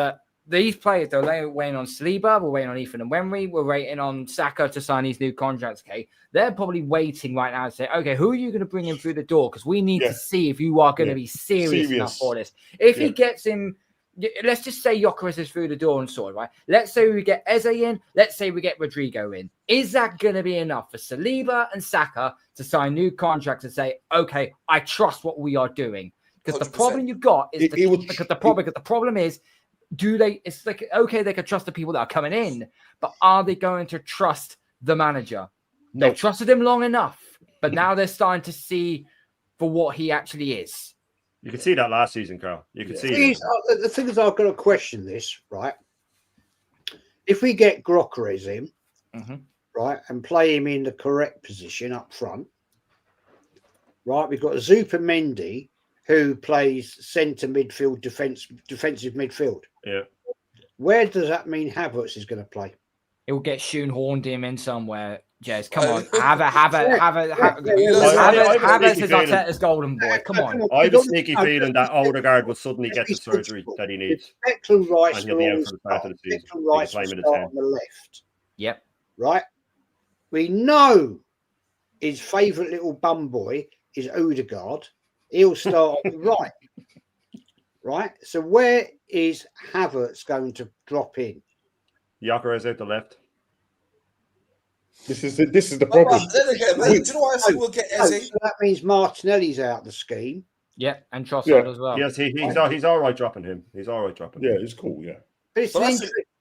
F: these players, they're waiting on Saliba, we're waiting on Ethan and Wenry, we're waiting on Saka to sign these new contracts, okay? They're probably waiting right now to say, okay, who are you going to bring in through the door? Because we need to see if you are going to be serious enough for this. If he gets him, let's just say Gyökeres is through the door and so on, right? Let's say we get Eze in, let's say we get Rodrigo in. Is that going to be enough for Saliba and Saka to sign new contracts and say, okay, I trust what we are doing? Because the problem you've got is the problem is, it's like, okay, they can trust the people that are coming in, but are they going to trust the manager? They've trusted him long enough, but now they're starting to see for what he actually is.
E: You could see that last season, Carl. You could see
D: the thing is, I've got to question this, right? If we get Gyökeres in, right, and play him in the correct position up front, right, we've got Zupimendi, who plays centre midfield, defensive midfield.
E: Yeah.
D: Where does that mean Havertz is going to play?
F: He'll get shoehorned him in somewhere. Jez, come on. Havertz is Arteta's golden boy. Come on.
E: I have a sneaky feeling that Odegaard will suddenly get the surgery that he needs.
D: Declan Rice
E: and he'll be out for the start of the season.
D: Declan Rice will start on the left.
F: Yep.
D: Right? We know his favourite little bum boy is Odegaard. He'll start on the right. Right? So where is Havertz going to drop in?
E: Gyökeres out the left.
B: This is the problem.
C: Then again, mate, do you know what I think we'll get Eze?
D: So that means Martinelli's out of the scheme.
F: Yeah, and Trossard as well.
E: Yes, he's all right dropping him. He's all right dropping him.
B: Yeah, it's cool, yeah.
D: But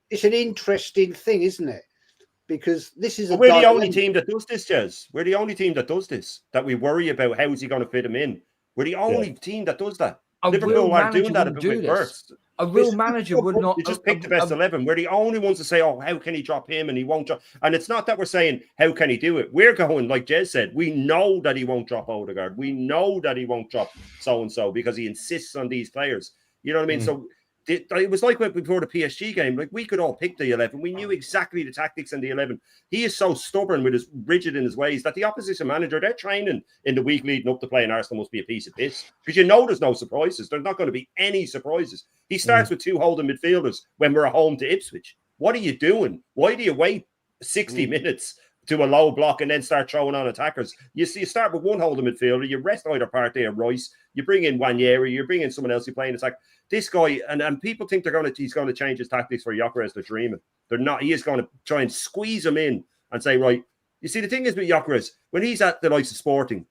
D: it's an interesting thing, isn't it? Because this is
E: we're the only team that does this, Jez. We're the only team that does this, that we worry about how is he going to fit him in. We're the only team that does that. Liverpool aren't doing that with Burst.
F: A real manager would not.
E: They just pick the best 11. We're the only ones to say, oh, how can he drop him and he won't drop. And it's not that we're saying, how can he do it? We're going, like Jez said, we know that he won't drop Odegaard. We know that he won't drop so-and-so because he insists on these players. You know what I mean? So it was like before the PSG game. Like we could all pick the 11. We knew exactly the tactics in the 11. He is so stubborn with his rigid in his ways that the opposition manager, they're training in the week leading up to playing Arsenal must be a piece of piss because you know there's no surprises. There's not going to be any surprises. He starts with 2 holding midfielders when we're at home to Ipswich. What are you doing? Why do you wait 60 minutes to a low block and then start throwing on attackers? You start with 1 holding midfielder, you rest either Partey or Rice, you bring in Wanyeri, you bring in someone else, you play in attack. This guy, and people think he's going to change his tactics for Gyökeres. They're dreaming. They're not. He is going to try and squeeze him in and say, right, you see, the thing is with Gyökeres, when he's at the likes of Sporting,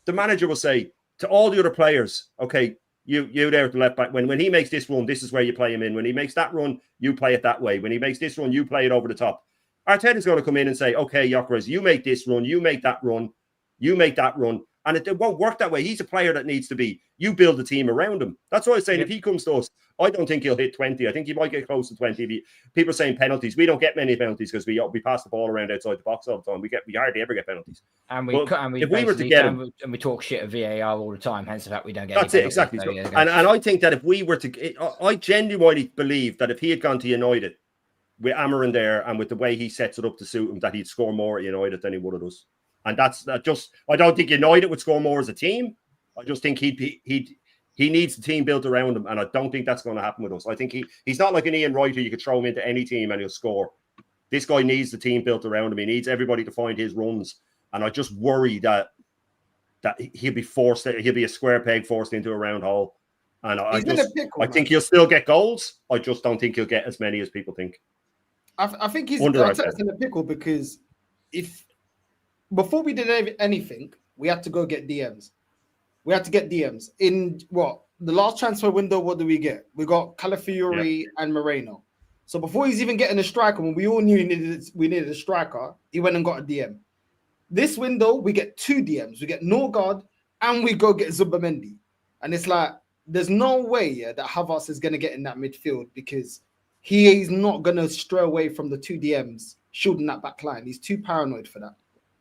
E: the manager will say to all the other players, okay, you there at the left back, when he makes this run, this is where you play him in. When he makes that run, you play it that way. When he makes this run, you play it over the top. Arteta's going to come in and say, okay, Gyökeres, you make this run, you make that run, you make that run. And it won't work that way. He's a player that needs to be, you build a team around him. That's why I'm saying if he comes to us, I don't think he'll hit 20. I think he might get close to 20. People are saying penalties. We don't get many penalties because we pass the ball around outside the box all the time. We hardly ever get penalties.
F: And we talk shit at VAR all the time, hence the fact we don't get.
E: That's it, exactly. So, and I think that if we were to, I genuinely believe that if he had gone to United with Amarin there and with the way he sets it up to suit him, that he'd score more at United than he would at us. And that's just, I don't think United would score more as a team. I just think he needs the team built around him, and I don't think that's going to happen with us. I think he's not like an Ian Wright who you could throw him into any team and he'll score. This guy needs the team built around him. He needs everybody to find his runs, and I just worry that he'll be a square peg forced into a round hole. And I think he'll still get goals. I just don't think he'll get as many as people think.
A: I think he's in a pickle because before we did anything, we had to go get DMs. We had to get DMs. In the last transfer window, what do we get? We got Calafiori and Moreno. So before he's even getting a striker, when we all knew we needed a striker, he went and got a DM. This window, we get 2 DMs. We get Norgard and we go get Zubamendi. And it's like, there's no way that Havertz is going to get in that midfield because he is not going to stray away from the 2 DMs shielding that back line. He's too paranoid for that.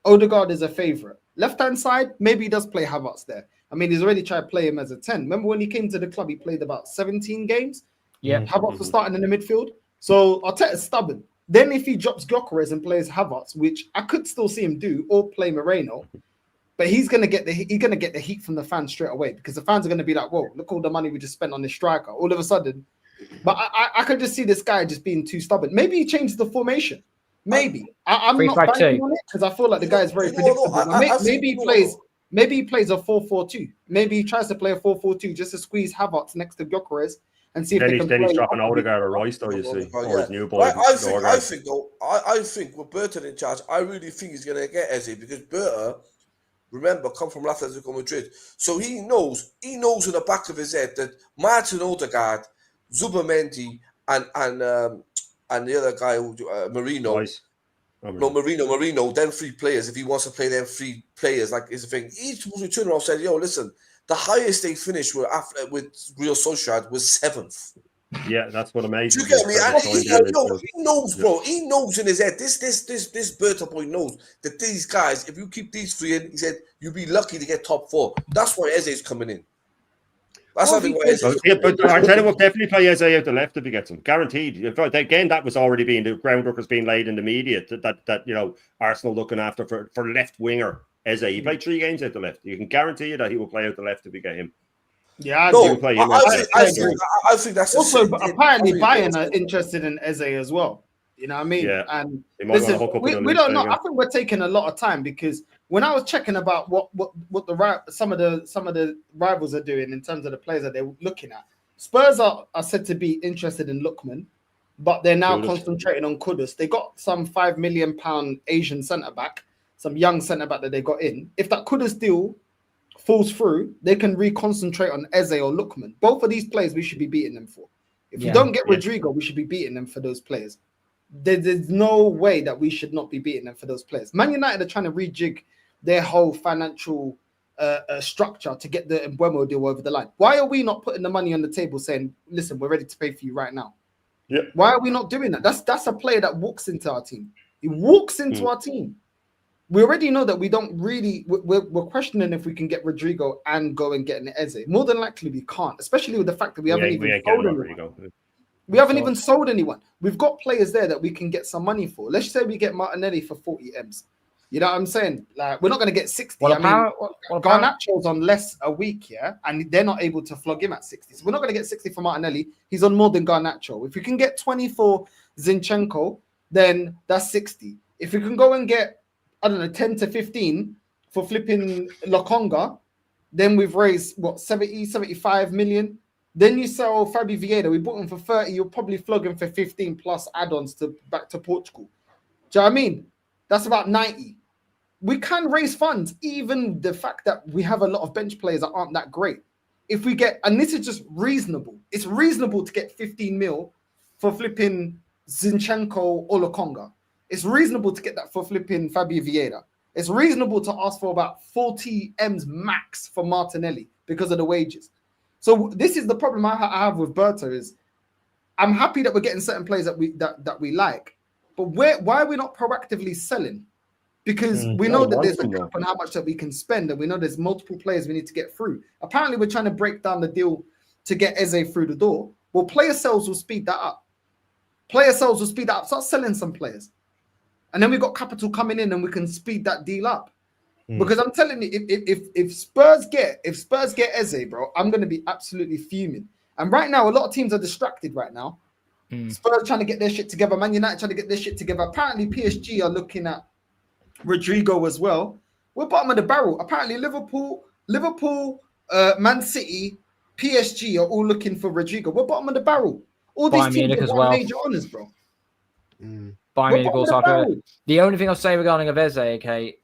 A: Odegaard is a favourite. Left-hand side, maybe he does play Havertz there. I mean, he's already tried to play him as a 10. Remember when he came to the club, he played about 17 games?
F: Yeah.
A: Havertz was starting in the midfield. So Arteta's stubborn. Then if he drops Gyökeres and plays Havertz, which I could still see him do, or play Moreno, but he's gonna get the heat from the fans straight away because the fans are gonna be like, "Whoa, look all the money we just spent on this striker." All of a sudden, but I could just see this guy just being too stubborn. Maybe he changed the formation. Maybe I'm not banking on it because I feel like the guy is very predictable. Maybe he plays a 4-4-2. Maybe he tries to play a 4-4-2 just to squeeze Havertz next to Gyökeres and see if they can play.
E: Then he's dropping Odegaard or Rice, though, you see, or his new boy.
C: I think with Burton in charge, I really think he's going to get Eze because Burton, remember, come from Atletico Madrid, so he knows in the back of his head that Martin Odegaard, Zubamendi, and the other guy, Marino.
E: Nice.
C: Marino, then 3 players. If he wants to play them 3 players, like is the thing. Each we turned around and said, "Yo, listen, the highest they finished with Real Sociedad was 7th."
E: Yeah, that's what amazing.
C: You get me? And he knows, bro. He knows in his head. This Berta boy knows that these guys, if you keep these 3 in, he said, you'll be lucky to get top 4. That's why Eze is coming in. That's I think.
E: But Arteta will definitely play Eze out the left if he gets him, guaranteed. Again, that was already the groundwork was being laid in the media that Arsenal looking after for left winger Eze. He played 3 games out the left. You can guarantee you that he will play out the left if we get him.
A: Yeah,
C: I think that's
A: also. Apparently, Bayern are interested in Eze as well. You know what I mean?
E: Yeah.
A: And
E: listen,
A: we don't know. I think we're taking a lot of time because when I was checking about what some of the rivals are doing in terms of the players that they're looking at, Spurs are said to be interested in Lookman, but they're now concentrating on Kudus. They got some £5 million Asian centre back, some young centre back that they got in. If that Kudus deal falls through, they can reconcentrate on Eze or Lookman. Both of these players we should be beating them for. If we don't get Rodrigo, we should be beating them for those players. There's no way that we should not be beating them for those players. Man United are trying to rejig their whole financial structure to get the Mbeumo deal over the line. Why are we not putting the money on the table saying, listen, we're ready to pay for you right now?
E: Yeah.
A: Why are we not doing that? That's a player that walks into our team. He walks into our team. We already know that we don't really, we're questioning if we can get Rodrigo and go and get an Eze. More than likely we can't, especially with the fact that we haven't even told him. We haven't even sold anyone. We've got players there that we can get some money for. Let's say we get Martinelli for 40 M's. You know what I'm saying? Like, we're not going to get 60.
F: Well,
A: Garnacho's on less a week, yeah? And they're not able to flog him at 60. So we're not going to get 60 for Martinelli. He's on more than Garnacho. If we can get 20 for Zinchenko, then that's 60. If we can go and get, I don't know, 10 to 15 for flipping Lokonga, then we've raised, 70, 75 million. Then you sell Fabi Vieira. We bought him for 30. You'll probably flog him for 15 plus add-ons back to Portugal. Do you know what I mean? That's about 90. We can raise funds, even the fact that we have a lot of bench players that aren't that great. If we get, and this is just reasonable. It's reasonable to get 15 mil for flipping Zinchenko or Lokonga. It's reasonable to get that for flipping Fabi Vieira. It's reasonable to ask for about 40 M's max for Martinelli because of the wages. So this is the problem I have with Berto is I'm happy that we're getting certain players that we like, but why are we not proactively selling? Because we know that there's a cap on how much that we can spend, and we know there's multiple players we need to get through. Apparently, we're trying to break down the deal to get Eze through the door. Well, player sales will speed that up. Start selling some players. And then we've got capital coming in and we can speed that deal up. Because I'm telling you, if Spurs get Eze, bro, I'm going to be absolutely fuming. And right now, a lot of teams are distracted right now. Spurs trying to get their shit together. Man United trying to get their shit together. Apparently, PSG are looking at Rodrigo as well. We're bottom of the barrel. Apparently, Liverpool, Man City, PSG are all looking for Rodrigo. We're bottom of the barrel. All these teams have won major honors, bro.
F: Bayern Munich also after. The only thing I'll say regarding Eze, okay,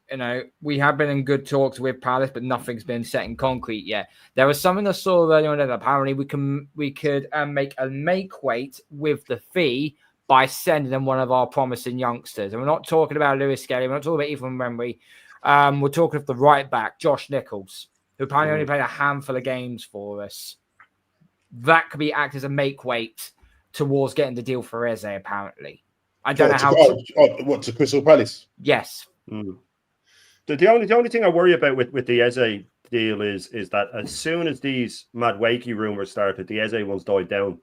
F: we have been in good talks with Palace, but nothing's been set in concrete yet. There was something I saw earlier on that apparently we could make a make weight with the fee by sending them one of our promising youngsters. And we're not talking about Lewis Skelly, we're not talking about Ethan Memory. We're talking of the right back, Josh Nichols, who apparently only played a handful of games for us. That could be act as a make weight towards getting the deal for Eze, apparently. I don't know how.
B: To Crystal Palace?
F: Yes.
E: The only thing I worry about with the Eze deal is that as soon as these Madueke rumors started, the Eze ones died down,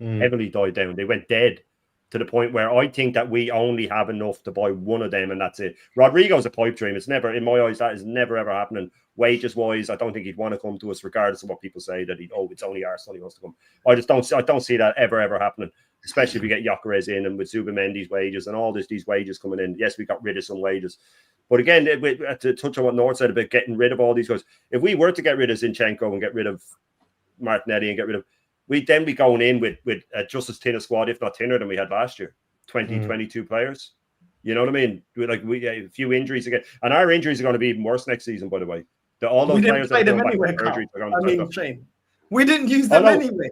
E: heavily died down. They went dead to the point where I think that we only have enough to buy one of them, and that's it. Rodrigo's a pipe dream. It's never, in my eyes, that is never ever happening. Wages wise, I don't think he'd want to come to us, regardless of what people say that it's only Arsenal he wants to come. I don't see that ever happening. Especially if we get Gyökeres in and with Zubimendi's wages and all these wages coming in. Yes, we got rid of some wages. But again, to touch on what Nord said about getting rid of all these guys, if we were to get rid of Zinchenko and get rid of Martinelli and get rid of, we'd then be going in with just as thin a squad, if not thinner than we had last year. 22 players. You know what I mean? We a few injuries again. And our injuries are going to be even worse next season, by the way. All those players that are anyway,
A: we didn't use them anyway.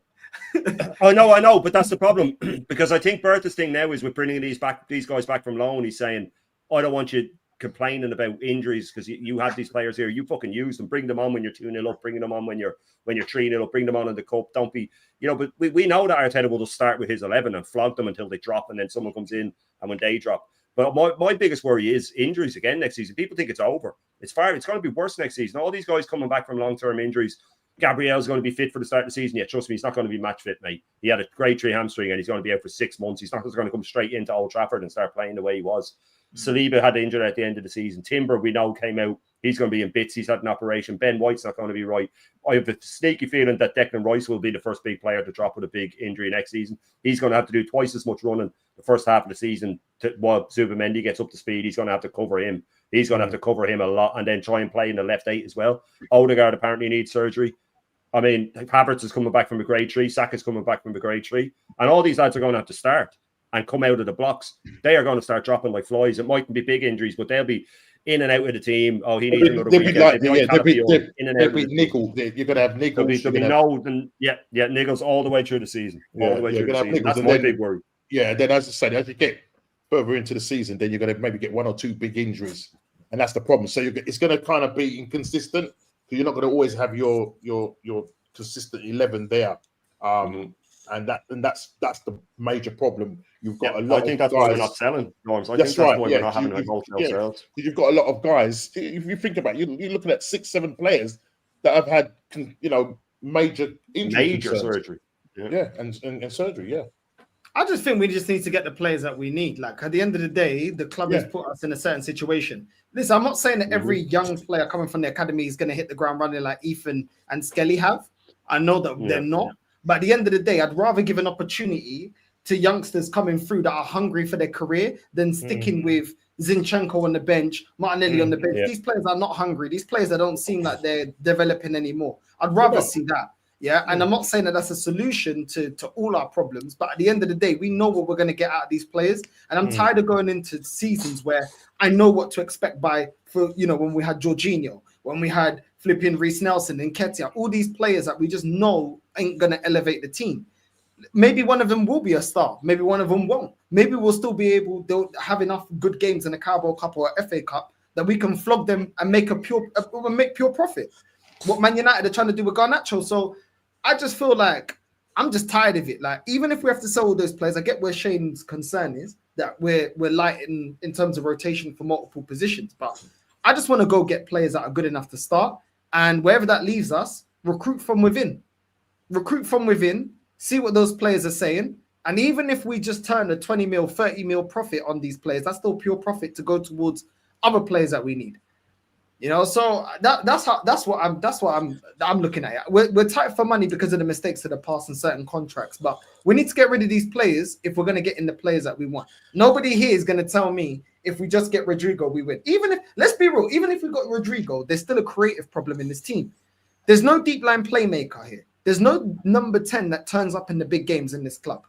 E: I know, but that's the problem because I think Bertha's thing now is we're bringing these guys back from loan. He's saying, I don't want you complaining about injuries because you have these players here. You fucking use them. Bring them on when you're 2-0 up. Bring them on when you're 3-0 up. Bring them on in the cup. Don't be, but we know that Arteta will just start with his 11 and flog them until they drop, and then someone comes in and when they drop. But my biggest worry is injuries again next season. People think it's over. It's going to be worse next season. All these guys coming back from long-term injuries. Gabriel's going to be fit for the start of the season. Yeah, trust me, he's not going to be match fit, mate. He had a grade 3 hamstring and he's going to be out for 6 months. He's not just going to come straight into Old Trafford and start playing the way he was. Saliba had injured at the end of the season. Timber, we know, came out. He's going to be in bits. He's had an operation. Ben White's not going to be right. I have a sneaky feeling that Declan Rice will be the first big player to drop with a big injury next season. He's going to have to do twice as much running the first half of the season while Zubimendi gets up to speed. He's going to have to cover him. He's going to have to cover him a lot and then try and play in the left 8 as well. Odegaard apparently needs surgery. I mean, Havertz is coming back from a grade 3. Saka's coming back from a grade 3. And all these lads are going to have to start and come out of the blocks. They are going to start dropping like flies. It mightn't be big injuries, but they'll be in and out of the team. Oh, he needs another week. They'll
B: be Nichols. You're going to have Nichols.
E: There'll be Nichols all the way through the season. All the way through the season. That's my big worry.
B: Yeah, then as I said, as you get further into the season, then you're going to maybe get 1 or 2 big injuries. And that's the problem. So it's going to kind of be inconsistent. Because you're not going to always have your consistent 11 there, and that's the major problem. You've got a lot.
E: I think
B: of
E: that's
B: guys.
E: why we're not selling. Norms.
B: That's right.
E: We're not having wholesale sales.
B: You've got a lot of guys. If you think about it, you're looking at 6-7 players that have had major injury,
E: surgery.
B: Yeah, and surgery. Yeah.
A: I just think we just need to get the players that we need. Like at the end of the day, the club has put us in a certain situation. Listen, I'm not saying that every young player coming from the academy is going to hit the ground running like Ethan and Skelly have. I know that they're not. But at the end of the day, I'd rather give an opportunity to youngsters coming through that are hungry for their career than sticking with Zinchenko on the bench, Martinelli on the bench. These players are not hungry. These players that don't seem like they're developing anymore. I'd rather see that. Yeah, and I'm not saying that that's a solution to all our problems, but at the end of the day, we know what we're going to get out of these players, and I'm tired of going into seasons where I know what to expect when we had Jorginho, when we had flipping Reece Nelson and Ketia, all these players that we just know ain't going to elevate the team. Maybe one of them will be a star, maybe one of them won't. Maybe we'll still be able to have enough good games in a Carabao Cup or a FA Cup that we can flog them and make pure profit. What Man United are trying to do with Garnacho. So I just feel like I'm just tired of it. Like, even if we have to sell all those players, I get where Shane's concern is that we're light in terms of rotation for multiple positions. But I just want to go get players that are good enough to start. And wherever that leaves us, recruit from within. Recruit from within, see what those players are saying. And even if we just turn a 20 mil, 30 mil profit on these players, that's still pure profit to go towards other players that we need. You know, so that's what I'm looking at. We're tight for money because of the mistakes of the past and certain contracts, but we need to get rid of these players if we're going to get in the players that we want. Nobody here is going to tell me if we just get Rodrigo, we win. Even if, let's be real, even if we got Rodrigo, there's still a creative problem in this team. There's no deep line playmaker here. There's no number 10 that turns up in the big games in this club.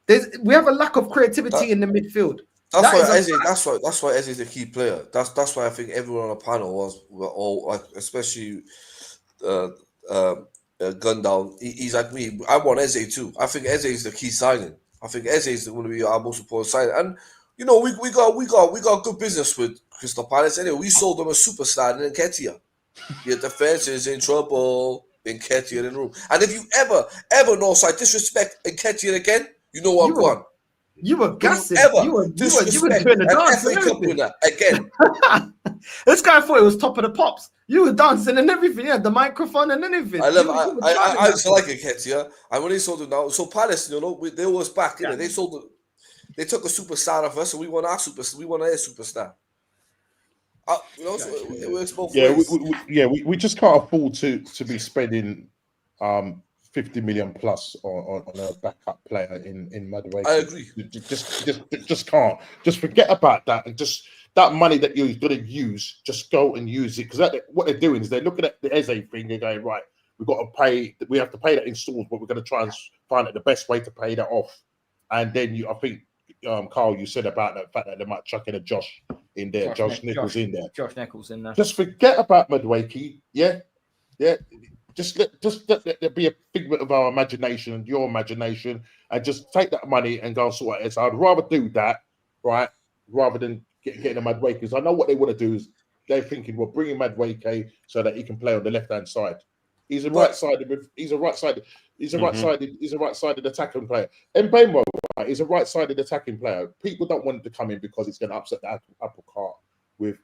A: We have a lack of creativity in the midfield.
C: That's why Eze is the key player. That's why I think everyone on the panel were all like, especially Gundown. He's like me. I want Eze too. I think Eze is the key signing. I think Eze is going to be our most important signing. And you know, we got good business with Crystal Palace. Anyway, we sold them a superstar in Nketiah. Your defense is in trouble. Nketiah in the room. And if you ever know, so I disrespect Nketiah again, you know what I'm going.
A: You were gassing. You were doing the dance and everything.
C: Again.
A: This guy thought it was top of the pops. You were dancing and everything. You had the microphone and everything.
C: I used to like Nketiah. And when they sold it now, so Palace, you know, they was back. You know, they sold it. They took a superstar of us, and we want our superstar. We want their superstar. You know, so it works both ways.
B: We just can't afford to be spending 50 million plus on a backup player in MADUEKE.
C: I agree.
B: Just can't. Just forget about that, and just that money that you're going to use, just go and use it. Because what they're doing is they're looking at the Eze thing. They're going, right, we have to pay that in stores, but we're going to try and find the best way to pay that off. And then I think, Carl, you said about the fact that they might chuck in a Josh in there, Josh Nichols in there.
F: Josh Nichols in there.
B: Just forget about MADUEKE. Yeah. Just let there be a figment of our imagination and your imagination, and just take that money and go and sort it. So I'd rather do that, right, rather than getting a MADUEKE. Because I know what they want to do is they're thinking, well, bring in MADUEKE so that he can play on the left hand side. He's a right-sided attacking player. And Mbemo, right, is a right-sided attacking player. People don't want him to come in because it's going to upset the apple cart with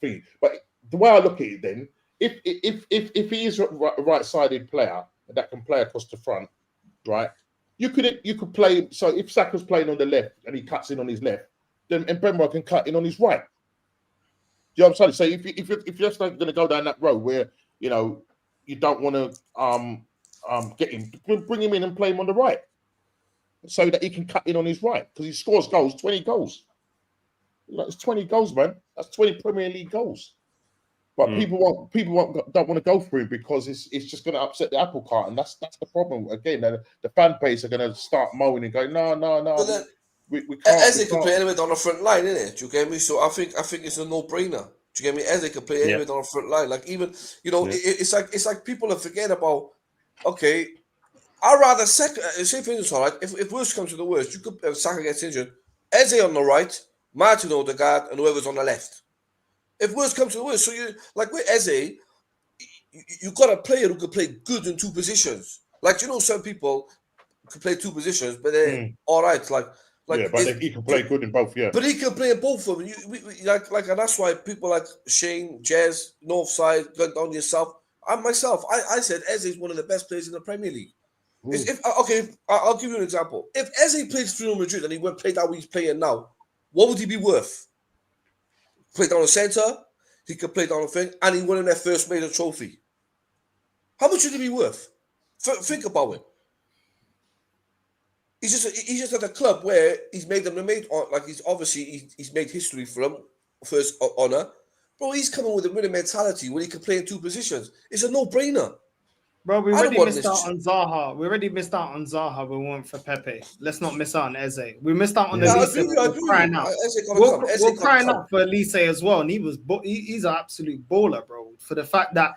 B: thing. But the way I look at it, then, if he is a right-sided player that can play across the front, right, you could play. So if Saka's playing on the left and he cuts in on his left, then Mbemo can cut in on his right. Do you know what I'm saying? So if you're just going to go down that road where, you know, you don't want to get him, bring him in and play him on the right, so that he can cut in on his right, because he scores goals, 20 goals. Like, it's 20 goals, man. That's 20 Premier League goals. But people don't want to go for him because it's just going to upset the apple cart, and that's the problem. Again, the fan base are going to start mowing and going, no.
C: But
B: we can't.
C: Eze can play anywhere on the front line, innit? Do you get me? So I think it's a no-brainer. Do you get me? Eze can play anywhere on the front line. Like, even, you know, it's like people are forgetting about. Okay, I'd rather say for instance, all right, if worst comes to the worst, you could Saka gets injured, Eze on the right, Martin Odegaard, and whoever's on the left. If worst comes to the worst, so you like with Eze, you got a player who can play good in two positions. Like, you know, some people can play two positions, but they're all right.
B: But he can play good in both. Yeah,
C: but he can play in both of them. And that's why people like Shane, Jez, Northside, Gundown, yourself, and myself. I said Eze is one of the best players in the Premier League. I'll give you an example. If Eze plays for Real Madrid and he went play how he's playing now, what would he be worth? Play down the centre, he could play down the thing, and he won in their first major trophy. How much would he be worth? Think about it. He's just at a club where he's made them he's made history for them, first honour. Bro, he's coming with a winning mentality where he can play in two positions. It's a no-brainer.
A: Bro, we already missed out on Zaha. We already missed out on Zaha. We went for Pepe. Let's not miss out on Eze. We missed out on Elise. We're crying out. We're crying out for Elise as well. And he's an absolute baller, bro. For the fact that,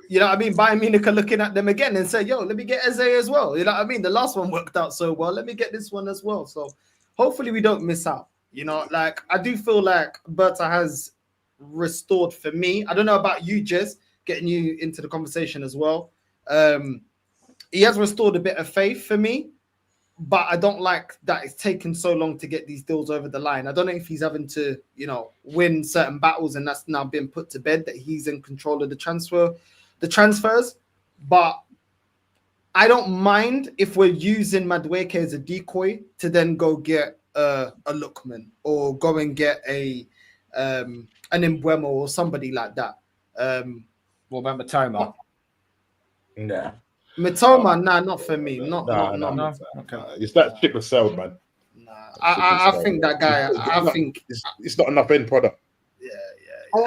A: you know what I mean, Bayern Munich are looking at them again and say, yo, let me get Eze as well. You know what I mean? The last one worked out so well. Let me get this one as well. So hopefully we don't miss out. You know, like, I do feel like Berta has restored for me. I don't know about you, Jez, getting you into the conversation as well. He has restored a bit of faith for me, but I don't like that it's taken so long to get these deals over the line. I don't know if he's having to, you know, win certain battles and that's now been put to bed, that he's in control of the transfers. But I don't mind if we're using Madueke as a decoy to then go get a Lookman or go and get an Embuemo or somebody like that.
F: What about Matoma?
B: Nah.
A: Matoma, not for me. No.
F: Okay.
B: It's that ship of sale, man.
A: Nah, I think that guy.
B: It's not enough end product.
A: Yeah.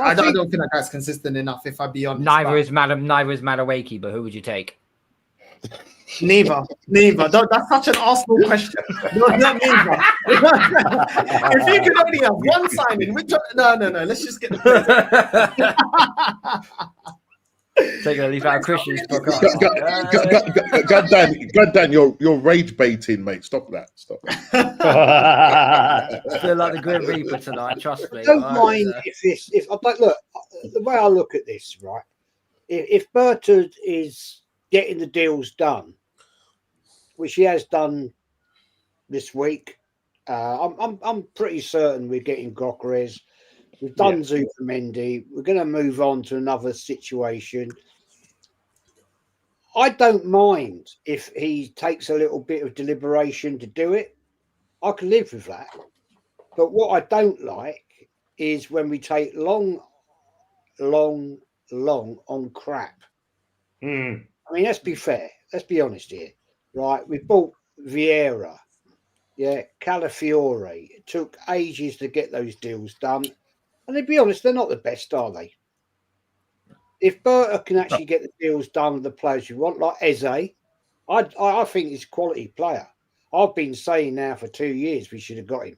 A: I don't think that guy's consistent enough. If I be honest,
F: Neither is Madueke, but who would you take?
A: Neither. That's such an Arsenal question. No, not neither. If you could only have one signing, no. Let's just get the
F: Taking a leaf out of Christian's book.
B: God damn, you're rage baiting, mate. Stop that.
F: I feel like the Grim Reaper tonight, trust me.
D: I don't mind if but look, the way I look at this, right? If Berta is getting the deals done, which he has done this week, I'm pretty certain we're getting Gyökeres. We've done Zubimendi. We're going to move on to another situation. I don't mind if he takes a little bit of deliberation to do it. I can live with that. But what I don't like is when we take long on crap. I mean, let's be fair. Let's be honest here. Right? We bought Vieira. Yeah, Calafiore. It took ages to get those deals done. And to be honest, they're not the best, are they? If Berta can actually get the deals done with the players you want, like Eze, I think he's a quality player. I've been saying now for 2 years we should have got him.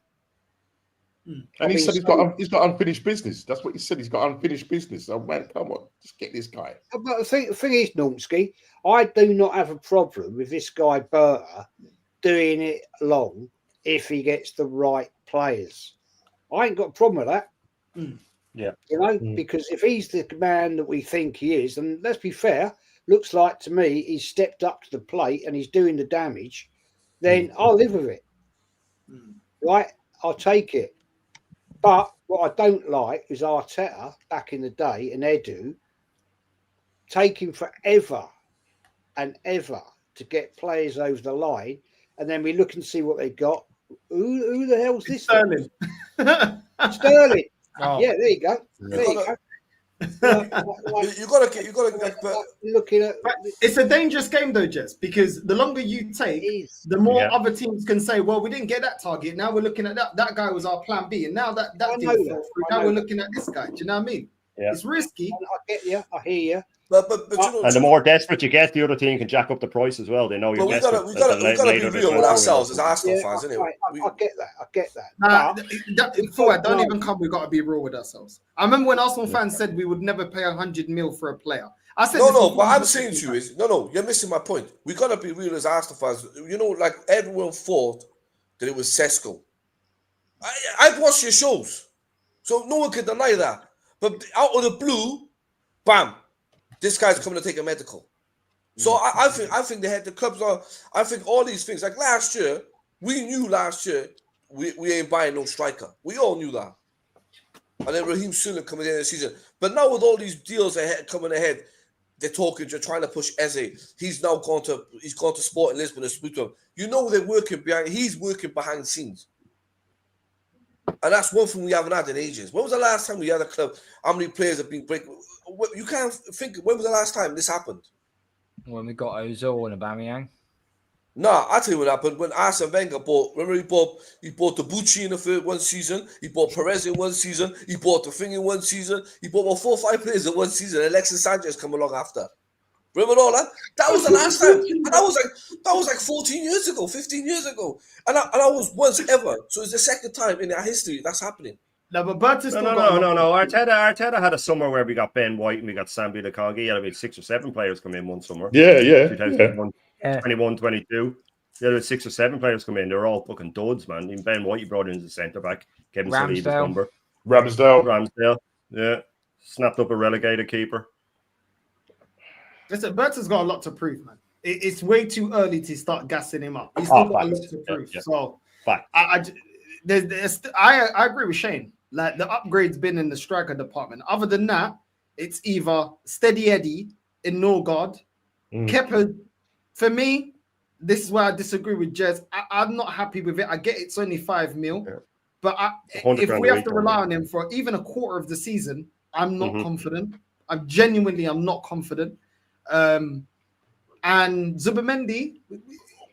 B: And he said he's got unfinished business. That's what he said. He's got unfinished business. Oh man, come on, just get this guy.
D: But the thing is, Normski, I do not have a problem with this guy Berta doing it long if he gets the right players. I ain't got a problem with that.
E: Yeah,
D: you know, because if he's the man that we think he is, and let's be fair, looks like to me he's stepped up to the plate and he's doing the damage, then I'll live with it. Right? I'll take it. But what I don't like is Arteta back in the day and Edu taking forever and ever to get players over the line, and then we look and see what they got. Who the hell's this?
A: Sterling.
D: Sterling.
F: Oh.
D: Yeah, there you go. There you go.
C: You gotta get.
D: Looking at.
A: It's a dangerous game though, Jess, because the longer you take, the more other teams can say, "Well, we didn't get that target. Now we're looking at that. That guy was our plan B, and now that didn't fall through. Now we're looking at this guy." Do you know what I mean?
E: Yeah.
A: It's risky.
D: I get you. I hear you.
C: But you know,
E: and the more desperate you get, the other team can jack up the price as well. They know you're desperate.
C: We gotta be real with ourselves as Arsenal fans, isn't it?
D: I get that.
A: Forward, don't even come. We got to be real with ourselves. I remember when Arsenal fans said we would never pay 100 mil for a player. I said
C: no. What I'm saying to you is you're missing my point. We gotta be real as Arsenal fans. You know, like everyone thought that it was SESKO. I've watched your shows, so no one can deny that. But out of the blue, bam. This guy's coming to take a medical. So I think they had the clubs on. I think all these things, like last year, we knew we ain't buying no striker. We all knew that. And then Raheem Sterling coming in the season. But now with all these deals coming ahead, they're trying to push Eze. He's gone to Sporting Lisbon and speak to him. You know they're working he's working behind the scenes. And that's one thing we haven't had in ages. When was the last time we had a club? How many players have been breaking? You can't think, when was the last time this happened?
F: When we got Ozil and Aubameyang.
C: Nah, I'll tell you what happened. When Arsene Wenger remember he bought the Bucci in the one season, he bought Perez in one season, he bought the thing in one season, he bought about 4 or 5 players in one season, Alexis Sanchez come along after. Remember all that? That was the last time. And that was like 14 years ago, 15 years ago. And I was once ever. So it's the second time in our history that's happening.
A: No, but Bert is
E: No. Arteta had a summer where we got Ben White and we got Sambi Lukaku. He had about 6 or 7 players come in one summer.
B: Yeah.
E: 2021, 21, 22. There were 6 or 7 players come in. They were all fucking duds, man. Even Ben White, you brought in as a centre back. Kevin Saliba's number. Ramsdale. Yeah. Snapped up a relegated keeper.
A: Listen, Bert's got a lot to prove, man. It's way too early to start gassing him up. He's still got a lot to prove.
E: Yeah.
A: So
E: Fact.
A: I agree with Shane. Like the upgrade's been in the striker department. Other than that, it's either Steady Eddie in Norgard, Kepa. For me, this is where I disagree with Jez. I'm not happy with it. I get it's only 5 mil, but if we have to rely on him for even a quarter of the season, I'm not confident. I'm not confident. And Zubimendi,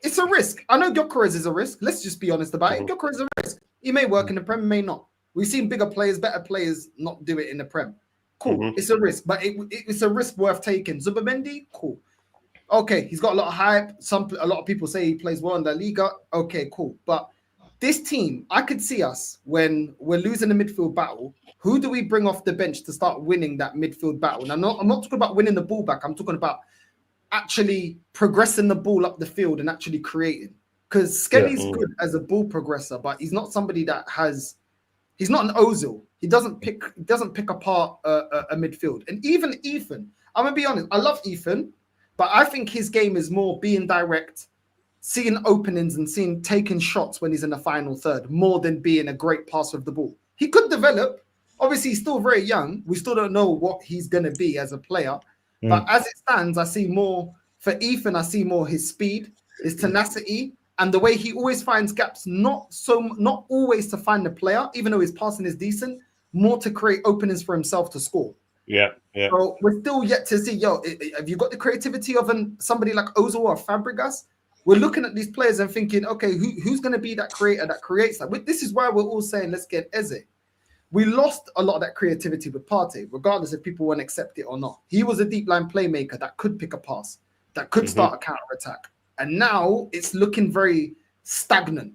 A: it's a risk. I know Gyökeres is a risk. Let's just be honest about it. Gyökeres is a risk. He may work in the Prem, may not. We've seen bigger players, better players not do it in the Prem. Cool. It's a risk, but it's a risk worth taking. Zubimendi, cool. Okay, he's got a lot of hype. A lot of people say he plays well in La Liga. Okay, cool. But this team, I could see us when we're losing the midfield battle. Who do we bring off the bench to start winning that midfield battle? Now, I'm not talking about winning the ball back. I'm talking about actually progressing the ball up the field and actually creating. Because Skelly's good as a ball progressor, but he's not somebody that has. He's not an Ozil. He doesn't pick apart a midfield. And even Ethan, I'm gonna be honest. I love Ethan, but I think his game is more being direct, seeing openings and taking shots when he's in the final third, more than being a great passer of the ball. He could develop. Obviously, he's still very young. We still don't know what he's going to be as a player. But as it stands, I see more for Ethan. I see more his speed, his tenacity, and the way he always finds gaps. Not always to find the player, even though his passing is decent. More to create openings for himself to score.
E: Yeah.
A: So we're still yet to see. Have you got the creativity of somebody like Ozil or Fabregas? We're looking at these players and thinking, okay, who's going to be that creator that creates that? This is why we're all saying, let's get Eze. We lost a lot of that creativity with Partey, regardless if people want to accept it or not. He was a deep line playmaker that could pick a pass, that could start a counter attack. And now it's looking very stagnant.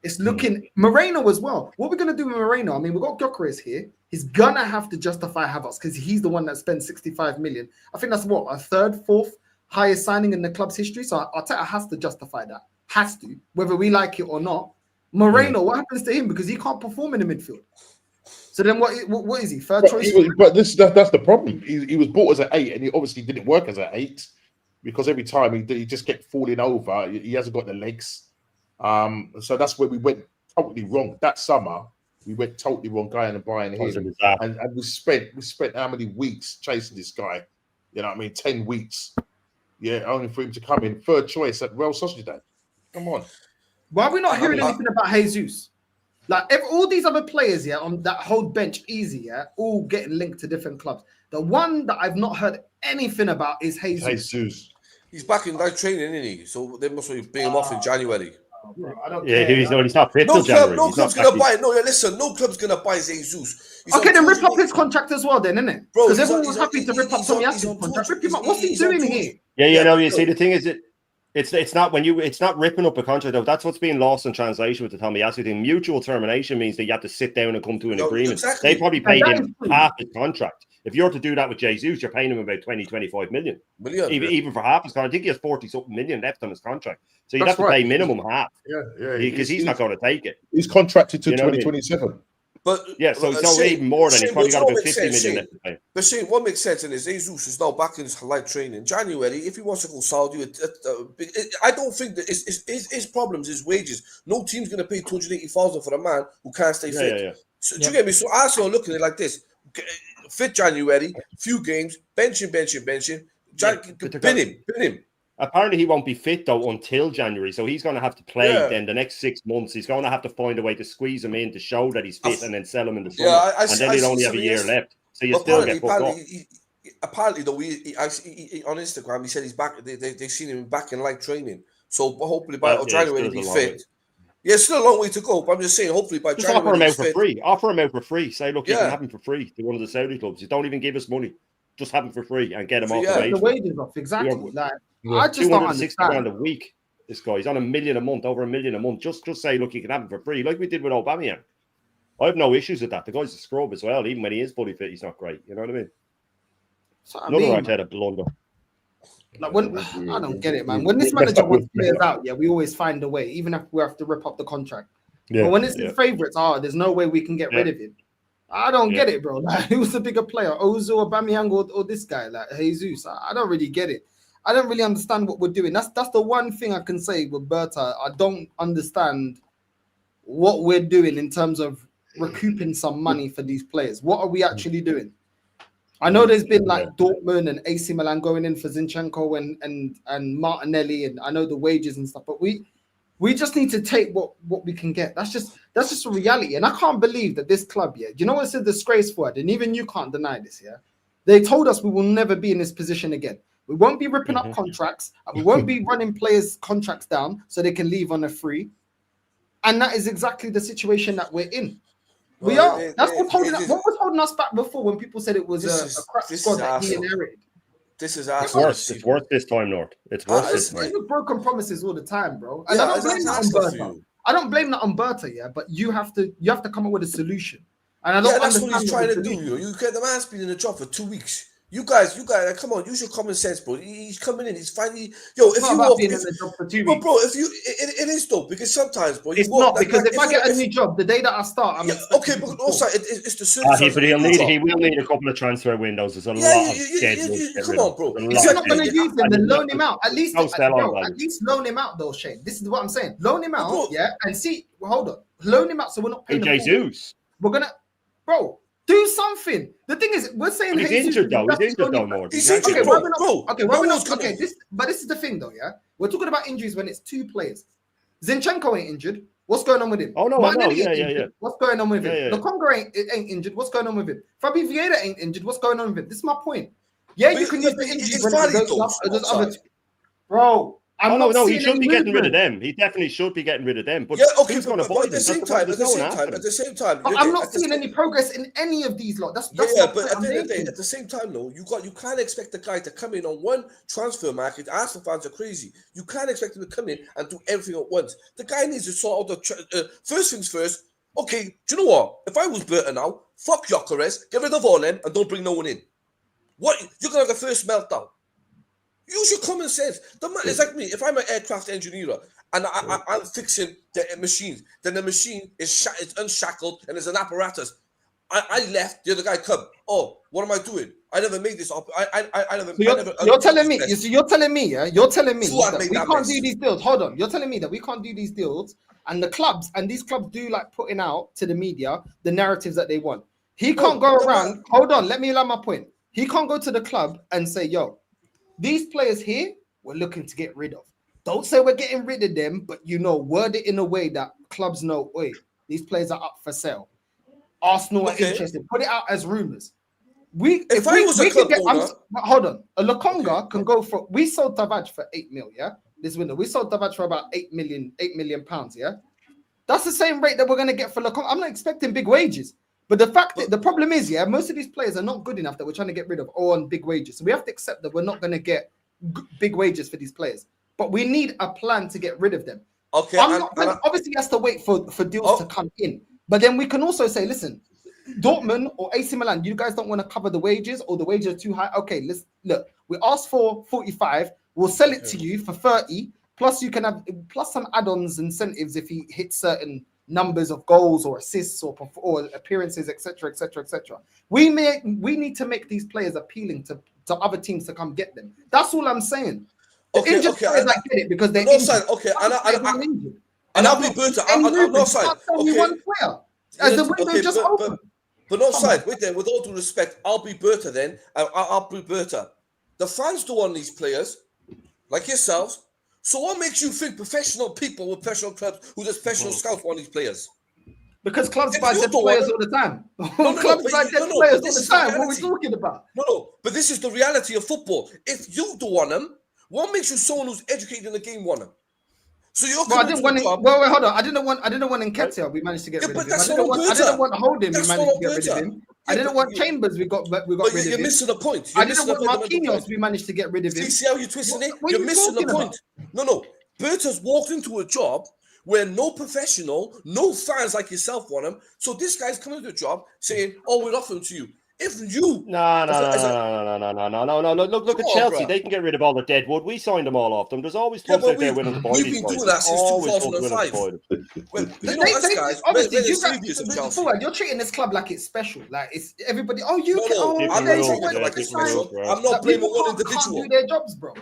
A: It's looking Moreno as well. What we're going to do with Moreno? I mean, we've got Gyökeres here. He's going to have to justify Havertz because he's the one that spent 65 million. I think that's a 3rd, 4th highest signing in the club's history. So Arteta has to justify that. Has to, whether we like it or not. Moreno, what happens to him? Because he can't perform in the midfield. So then what is he? Third choice?
B: But that's the problem. He was bought as an 8 and he obviously didn't work as an 8 because every time he just kept falling over. He hasn't got the legs. So that's where we went totally wrong. That summer, we went totally wrong going and buying him. And we spent how many weeks chasing this guy? You know what I mean? 10 weeks. Yeah, only for him to come in. 3rd choice at Real Sociedad. Come on.
A: Why are we not hearing anything about Jesus? Like all these other players, on that whole bench, all getting linked to different clubs. The one that I've not heard anything about is Jesus.
C: He's back in live training, isn't he? So they must be bring him off in January.
A: Bro, I don't care.
E: He's not fit till January.
C: No club's gonna buy it. No, listen, no club's gonna buy Jesus.
A: Okay, then rip up his contract as well, then, innit?
C: Bro,
A: because everyone was happy to rip up Tomiyasu's contract. Rip him up. What's he doing here?
E: You see, the thing is that it's not ripping up a contract though. That's what's being lost in translation with the Tomiyasu thing. Mutual termination means that you have to sit down and come to an agreement.
C: Exactly.
E: They probably paid him half his contract. If you're to do that with Jesus, you're paying him about 20-25 million. Even for half his contract. I think he has 40-something million left on his contract. So you'd have to pay minimum half.
B: Yeah.
E: Because he's not going to take it.
B: He's contracted to 2027.
C: But
E: so it's not even more than he's probably got about 50 million left to pay.
C: But Shane, what makes sense is Jesus is now back in his light training. January, if he wants to go Saudi, I don't think that his problems, his wages. No team's going to pay 280,000 for a man who can't stay fit.
E: Yeah.
C: So, do you get me? So Arsenal looking at it like this: fit January, few games, benching. Bin him.
E: Apparently, he won't be fit though until January, so he's going to have to play. Then the next 6 months, he's going to have to find a way to squeeze him in to show that he's fit, and then sell him in the summer. And then he'll only have a year left, so you still get fucked off.
C: Apparently, though, on Instagram, he said he's back. They've seen him back in light training, so hopefully by January he'll be fit. Yeah, it's still a long way to go, but I'm just saying, hopefully by
E: just
C: January
E: offer him out for free. Offer him out for free. Say, look, you can have him for free to one of the Saudi clubs. You don't even give us money. Just have him for free and get him off
A: the wages off. Exactly. I just don't understand.
E: $260,000 a week. This guy, he's on $1 million a month, over $1 million a month. Just say, look, you can have him for free, like we did with Aubameyang. I have no issues with that. The guy's a scrub as well. Even when he is fully fit, he's not great. You know what I mean? Another Arteta blunder.
A: Like I don't get it, man. When this manager wants players out, we always find a way, even if we have to rip up the contract. But when it's the favourites, there's no way we can get rid of him. I don't get it, bro. Like, who's the bigger player, Ozil, Aubameyang, or this guy, like Jesus? I don't really get it. I don't really understand what we're doing. That's the one thing I can say with Berta. I don't understand what we're doing in terms of recouping some money for these players. What are we actually doing? I know there's been like Dortmund and AC Milan going in for Zinchenko and Martinelli, and I know the wages and stuff, but we just need to take what we can get. That's just a reality. And I can't believe that this club, you know what's a disgrace for it? And even you can't deny this, They told us we will never be in this position again. We won't be ripping up contracts, and we won't be running players' contracts down so they can leave on a free. And that is exactly the situation that we're in. We are. That's what was holding us back before when people said it was a crap squad that he inherited.
C: This is
E: It's worse. It's worse this time, Lord. It's worse this time.
A: It's broken promises all the time, bro. And I don't blame that on Berta. I don't blame that on Berta, but you have to come up with a solution. And I don't
C: that's what he's trying to do. You get the man's been in the job for 2 weeks. You guys, come on, use your common sense, bro. He's coming in. He's finally, if you walk in the job for 2 weeks, bro. If you, it is though, because sometimes, bro,
A: it's not because if I get a new job the day that I start, I'm
C: okay, but also it's the service.
E: But he will need a couple of transfer windows. There's a lot of schedules.
C: Come on, bro.
A: If you're not going to use him, then loan him out. At least loan him out, though, Shane. This is what I'm saying. Loan him out, and see. Well, hold on, loan him out, so we're not paying.
E: Jesus,
A: we're gonna, bro. Do something. The thing is, we're saying
E: he's injured though. He's injured though, more.
C: He's injured, bro.
A: Okay, but this is the thing though, We're talking about injuries when it's 2 players. Zinchenko ain't injured. What's going on with him?
E: Oh no, yeah.
A: What's going on with him? Lokonga ain't injured. What's going on with him? Fabi Vieira ain't injured. What's going on with him? This is my point. Yeah, you can use the injuries when it goes up. There's other, bro.
E: He should be getting rid of them. He definitely should be getting rid of them. But who's going to buy them?
C: At the same time,
A: I'm not seeing any progress in any of these lot. That's
C: but at the end of the day, at the same time, though, you can't expect the guy to come in on one transfer market. Arsenal fans are crazy. You can't expect him to come in and do everything at once. The guy needs to sort out the first things first. Okay, do you know what? If I was Berta now, fuck Gyökeres, get rid of all them, and don't bring no one in. What? You're gonna have the first meltdown. Use your common sense. It's like me. If I'm an aircraft engineer and I'm fixing the machines, then the machine is unshackled and there's an apparatus. I left. The other guy come. Oh, what am I doing? I never made this up.
A: You're telling me that we can't do these deals. Hold on. You're telling me that we can't do these deals, and these clubs do like putting out to the media the narratives that they want. He can't go around. Hold on. Let me land my point. He can't go to the club and say, yo, these players here, we're looking to get rid of. Don't say we're getting rid of them, but word it in a way that clubs know, wait, these players are up for sale. Arsenal are interested. Put it out as rumors. Hold on. A Lokonga can go for. We sold Tavares for 8 mil, this window. We sold Tavares for about 8 million pounds, That's the same rate that we're going to get for Lokonga. I'm not expecting big wages. But the problem is, most of these players are not good enough that we're trying to get rid of or on big wages. So we have to accept that we're not going to get big wages for these players. But we need a plan to get rid of them.
C: Okay.
A: Obviously, he has to wait for deals to come in. But then we can also say, listen, Dortmund or AC Milan, you guys don't want to cover the wages or the wages are too high. Okay, look, we asked for 45. We'll sell it to you for 30. Plus, you can have some add-ons, incentives if he hits certain numbers of goals or assists or appearances, etc. We need to make these players appealing to other teams to come get them. That's all I'm saying. Injured players, I get it because they're injured.
C: Okay, and I'll be Berta. I'm not side.
A: Okay. One player. As the window just opened.
C: But not side. With all due respect, I'll be Berta then. I'll be Berta. The fans don't want these players, like yourselves. So what makes you think professional people with professional clubs who does professional scouts want these players?
A: Because clubs
C: If
A: buy
C: you
A: dead
C: don't
A: players
C: want
A: all the time.
C: No,
A: Clubs
C: but
A: buy
C: you-
A: dead
C: no,
A: players
C: but
A: all
C: this
A: the
C: is the
A: time. What are we
C: reality.
A: talking about?
C: No, but this is the reality of football. If you don't want them, what makes you someone who's educated in the game want them? So you're
A: Well, I
C: coming
A: didn't
C: to
A: want
C: a
A: it.
C: job.
A: Wait, hold on. I didn't want Nketiah. We managed to get
C: Yeah,
A: rid
C: but
A: of him.
C: that's
A: I didn't
C: not
A: want Holding. We
C: That's
A: managed
C: not
A: to get rid of
C: Alberta.
A: him.
C: Yeah,
A: I didn't
C: but
A: want
C: you-
A: Chambers. We got
C: But
A: rid of
C: you're
A: him.
C: missing the point.
A: I
C: You're
A: didn't
C: missing the
A: want
C: fundamental
A: Marquinhos.
C: point.
A: We managed to get rid of him.
C: See how you're twisting it?
A: What are
C: You're
A: you
C: missing the
A: talking
C: point. No. Berta's walked into a job where no professional, no fans like yourself want him. So this guy's coming to the job saying, "Oh, we'll offer him to you." If you,
E: No. Look
C: Come
E: at
C: on,
E: Chelsea.
C: bruh.
E: They can get rid of all the dead wood. We signed them all off them. There's always
C: Yeah,
E: clubs
C: but
E: out there willing to buy
C: we've
E: these
C: been
E: guys.
C: doing that since
E: Always clubs willing to
C: 2005.
E: buy them.
C: Well, you know us guys,
A: obviously,
C: we're the
A: you guys,
C: saviors of Chelsea.
A: Fuad, you're treating this club like it's special. Like it's everybody. Oh, you
C: No,
A: can.
C: no,
A: Oh,
E: different
C: I'm not
E: rules,
C: treating
E: yeah,
C: it like it's
E: different
C: special.
E: rules, bro.
C: I'm not
A: that
C: blaming
A: people
C: one
A: can't
C: individual.
A: do their jobs, bro.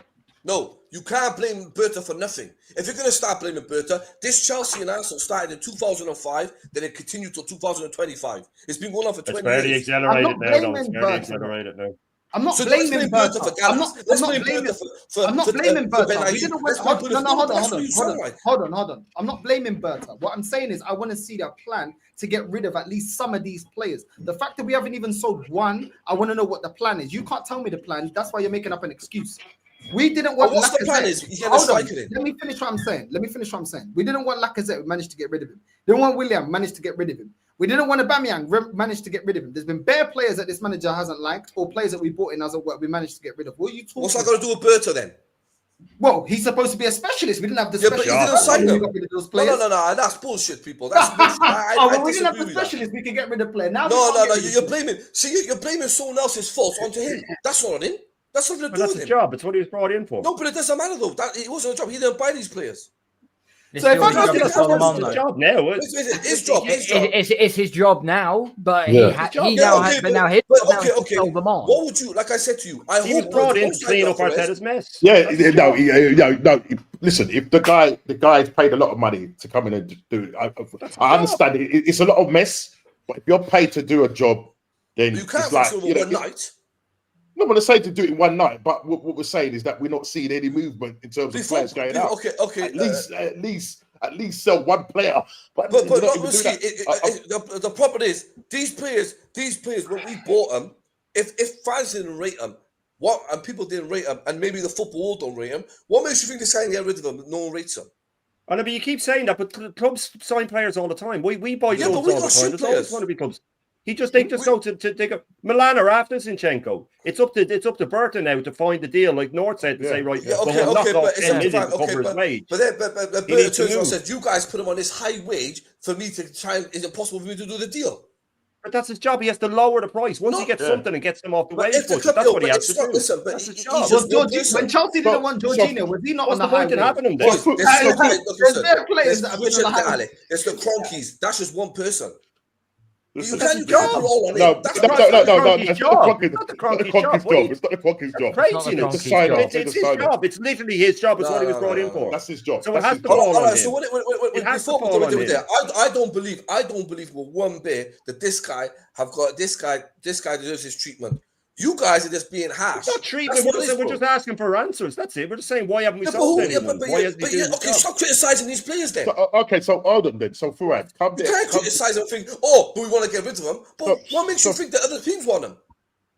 C: No, you can't blame Berta for nothing. If you're going to start blaming Berta, this Chelsea and Arsenal started in 2005, then it continued till 2025. It's been going on for
E: It's
C: 20
E: fairly
C: years.
E: accelerated
A: I'm not
E: now, though. It's
A: blaming
E: fairly
A: Berta,
E: accelerated now.
A: I'm not
C: So let's
A: blaming
C: blame Berta
A: Berta.
C: for Gallas. Let's blame Berta for
A: I'm not blaming
C: for
A: Berta.
C: Ben
A: We
C: Ayoub.
A: didn't
C: Let's
A: win.
C: blame
A: No,
C: Berta.
A: hold
C: That's
A: on,
C: what you sound like.
A: hold on. I'm not blaming Berta. What I'm saying is I want to see their plan to get rid of at least some of these players. The fact that we haven't even sold one, I want to know what the plan is. You can't tell me the plan. That's why you're making up an excuse. We didn't want.
C: But what's the
A: Lacazette.
C: plan? Is you get a
A: Hold on.
C: striker in?
A: Let me finish what I'm saying. We didn't want Lacazette. We managed to get rid of him. Didn't want William. Managed to get rid of him. We didn't want Aubameyang. Managed to get rid of him. There's been bare players that this manager hasn't liked, or players that we bought in as a what we managed to get rid of. What are you talking?
C: What's that got to do with Berta then?
A: Well, he's supposed to be a specialist. We didn't have the
C: Yeah, but
A: specialist.
C: he didn't sign them.
A: We got rid of those players.
C: No. That's bullshit, people. That's bullshit.
A: Oh, well, we didn't have
C: disagree
A: the
C: with that.
A: specialist. We could get rid of player. Now
C: No.
A: we can't get rid of
C: You're
A: him.
C: blaming. See, you're blaming someone else's fault onto him. That's not on him. That's something to
E: But
C: do
E: that's
C: with
E: his
C: him.
E: job. It's what he was brought in for.
C: No, but it doesn't matter though. That it wasn't a job. He didn't buy these players.
A: So if I
F: It's
A: don't
F: his
A: think
F: job to
A: that's
F: sell them on,
E: It's his
F: though.
E: job now.
C: His job.
F: It's his job now, but
B: Yeah.
F: he now has. But now his job now is to sell them on.
C: What would you like? I said to you, I
E: He was
C: hope
E: brought in
C: don't
E: to clean
C: sign
E: up
C: Alvarez.
E: Arteta's mess.
B: Yeah,
E: That's his job.
B: no. Listen, if the guy's paid a lot of money to come in and do it, I understand it's a lot of mess. But if you're paid to do a job, then
C: You can't
B: it's like
C: fix it overnight.
B: I'm not going to say to do it in one night, but what we're saying is that we're not seeing any movement in terms of players going out.
C: Okay.
B: At least sell one player. But
C: But
B: we're not
C: not
B: even doing
C: risky.
B: that.
C: The problem is these players when we bought them, if fans didn't rate them, and people didn't rate them, and maybe the football world don't rate them, what makes you think they're saying get rid of them? No one rates them.
E: I know, but you keep saying that, but clubs sign players all the time. We buy
C: Yeah,
E: clubs
C: but we
E: all the
C: got
E: time.
C: shit
E: There's always
C: players.
E: going to be clubs. They just go to take a Milan or after Zinchenko. It's up to Berta now to find the deal, like North said, to say right.
C: Yeah,
E: well,
C: okay,
E: we'll knock
C: but
E: off
C: it's
E: 10
C: up to
E: million
C: fact.
E: to
C: Okay,
E: cover his wage.
C: but
E: He
C: Berta
E: needs to
C: turns around and
E: move.
C: says, "You guys put him on this high wage for me to try. Is it possible for me to do the deal?"
E: But that's his job. He has to lower the price. Once he gets something and gets them off the
C: But
E: wage
C: if the
E: budget,
C: club-
E: that's
C: no,
E: what he
C: but
E: has to
C: it's not-
E: do.
C: listen, but
E: That's his
C: he's
E: job.
C: just-
A: When Chelsea didn't want Jorginho, was he not
E: What's
A: on
E: the
A: the high
E: point in
A: wage?
E: having him then?
C: Boys,
A: There's bare players that have been on the high wage.
C: It's the Cronkies. That's just one person. You
B: Listen,
C: can't
E: his
C: put it
E: job.
C: all on
B: No,
C: him. That's
B: no,
C: not-
B: no.
E: It's
B: It's
E: not
B: not
E: the
B: the
E: job.
B: Cronky's
E: It's not the
B: job.
E: Cronky's
B: It's
E: job.
B: not the Cronky's job.
F: Cronky's
B: It's
F: job.
E: It's his job. It's literally his job. It's what he was brought in for.
B: That's his job.
E: So it
B: That's
E: has
B: his
E: to
B: job.
E: fall on
C: Alright,
E: him.
C: so
E: It has to
C: before we
E: fall
C: go
E: on
C: into
E: him.
C: there, I don't believe with one bit that this guy deserves his treatment. You guys are just being harsh.
E: It's not treatment.
C: That's what it is,
E: We're
C: bro.
E: just asking for answers. That's it. We're just saying, why haven't we
C: Yeah, but
E: sold
C: who- yeah,
E: anyone?
C: but
E: Why
C: yeah,
E: hasn't
C: but
E: he
C: yeah,
E: done his
C: okay,
E: job?
C: stop criticizing these players then.
B: Okay, so hold on then. So Fuad, come
C: You
B: there.
C: can't
B: come-
C: criticize and think, oh, but we want to get rid of them. But
B: So-
C: what makes you think that other teams want them?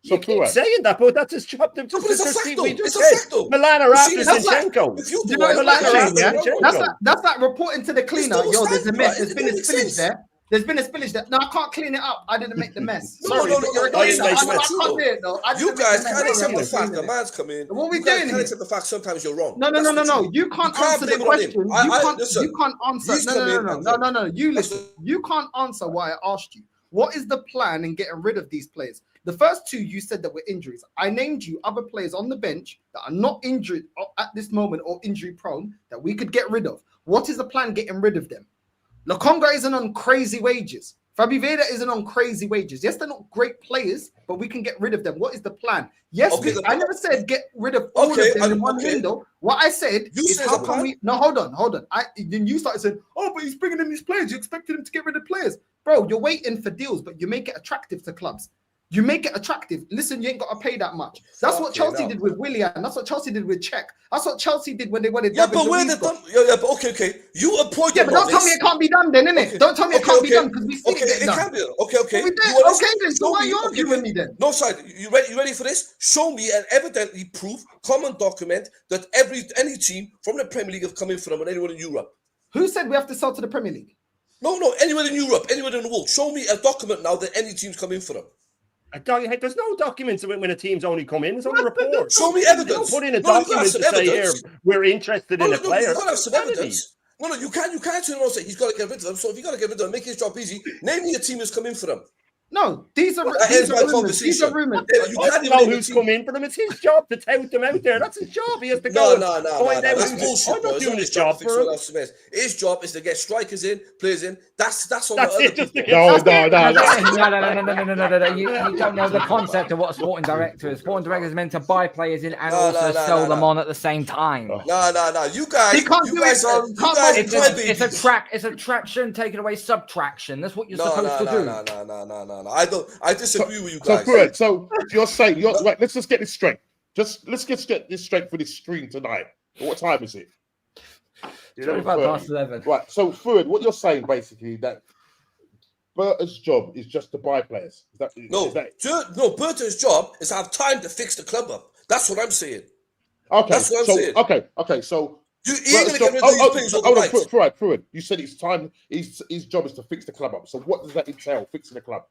B: So
E: You keep
B: Fuad,
E: saying that, but that's his job.
C: but it's a fact, though.
E: We just
C: It's a
E: said
C: fact, though.
E: Milan or
C: You
E: after
C: see, that's like-
E: Zinchenko.
C: If you
A: Do
C: do
A: you know
C: it,
A: what
E: Milan
A: it's
E: are
A: like,
E: after
A: yeah?
E: Zinchenko.
A: That's like reporting to the cleaner.
C: double
A: Yo, there's a
C: standard,
A: mess.
C: right?
A: There's
C: It
A: been a
C: makes
A: spillage
C: sense.
A: there. There's been a spillage there. No, I can't clean it up. I didn't make the mess.
C: No,
A: Sorry,
C: no,
A: but you're a
C: no,
A: cleaner.
E: I
A: I
E: didn't make the
A: can't
C: mess.
A: do it though. I
C: You
A: didn't make
C: guys
A: the mess.
C: can't accept
A: Sorry,
C: the
A: I'm
C: fact
A: cleaning
C: the
A: it.
C: man's come in.
A: What we
C: You guys
A: doing
C: can't
A: here?
C: accept the fact sometimes you're wrong.
A: No.
C: That's the truth.
A: You can't
C: can't
A: answer the
C: blame it on him.
A: question.
C: Listen,
A: You can't answer.
C: he's come in and-
A: No. You
C: That's
A: listen. You can't answer what I asked you. What is the plan in getting rid of these players? The first two you said that were injuries. I named you other players on the bench that are not injured at this moment or injury prone that we could get rid of. What is the plan getting rid of them? Lokonga isn't on crazy wages. Fabi Veda isn't on crazy wages. Yes, they're not great players, but we can get rid of them. What is the plan? Yes,
C: Okay,
A: I never said get rid of all
C: Okay,
A: of them in one
C: okay.
A: window. What I said
C: You
A: is
C: said
A: how
C: the
A: can
C: plan.
A: we? No, hold on. Then you started saying, "Oh, but he's bringing in these players. You expected him to get rid of players, bro. You're waiting for deals, but you make it attractive to clubs. You make it attractive. Listen, you ain't got to pay that much. That's what Chelsea did with Willian. That's what Chelsea did with Czech. That's what Chelsea did when they wanted.
C: Yeah, but where they done? Yeah, but okay. You appointed.
A: Yeah, but don't tell me it can't be done, then, innit?
C: Okay.
A: Don't tell me it can't be done because we see it
C: it
A: done.
C: can be. Okay.
A: We did. Okay, then. So why are you arguing with me then?
C: No, side. You ready for this? Show me an evidently proof, common document that any team from the Premier League have come in from and anyone in Europe.
A: Who said we have to sell to the Premier League?
C: No, anywhere in Europe, anywhere in the world. Show me a document now that any team's come in for them.
E: There's no documents when a team's only come in. It's only reports.
C: Show me evidence.
E: Put in a document to say here we're interested in a player.
C: You gotta have some evidence. No, you can't turn around and say he's got to get rid of them. So if you got to get rid of them, make his job easy. Name me a team that's come in for them.
A: No, these are rumors. These are rumors.
C: You
E: I
C: can't
E: don't know who's come in for them. It's his job to tout them out there. That's his job. He has to go.
C: No. That's bullshit.
E: I'm not doing his job for him.
C: His job is to get strikers in, players in. That's on
E: That's
C: the
E: it.
C: other people.
F: No. You don't know the concept of what a sporting director is. Sporting director is meant to buy players in and also sell them on at the same time.
C: No. You guys,
A: He can't do it, bro.
F: It's attraction taking away subtraction. That's what you're supposed to do.
C: No. I disagree with you guys.
B: So you're saying right, let's just get this straight. Let's get this straight for this stream tonight. What time is it?
F: 11:25.
B: Right. So Fuad, what you're saying basically that Berta's job is just to buy players.
C: No, Berta's job is to have time to fix the club up. That's what I'm saying.
B: Okay.
C: That's what I'm saying.
B: Okay. So
C: you ain't gonna get rid of these players overnight.
B: Fuad, you said it's time. His job is to fix the club up. So what does that entail? Fixing the club.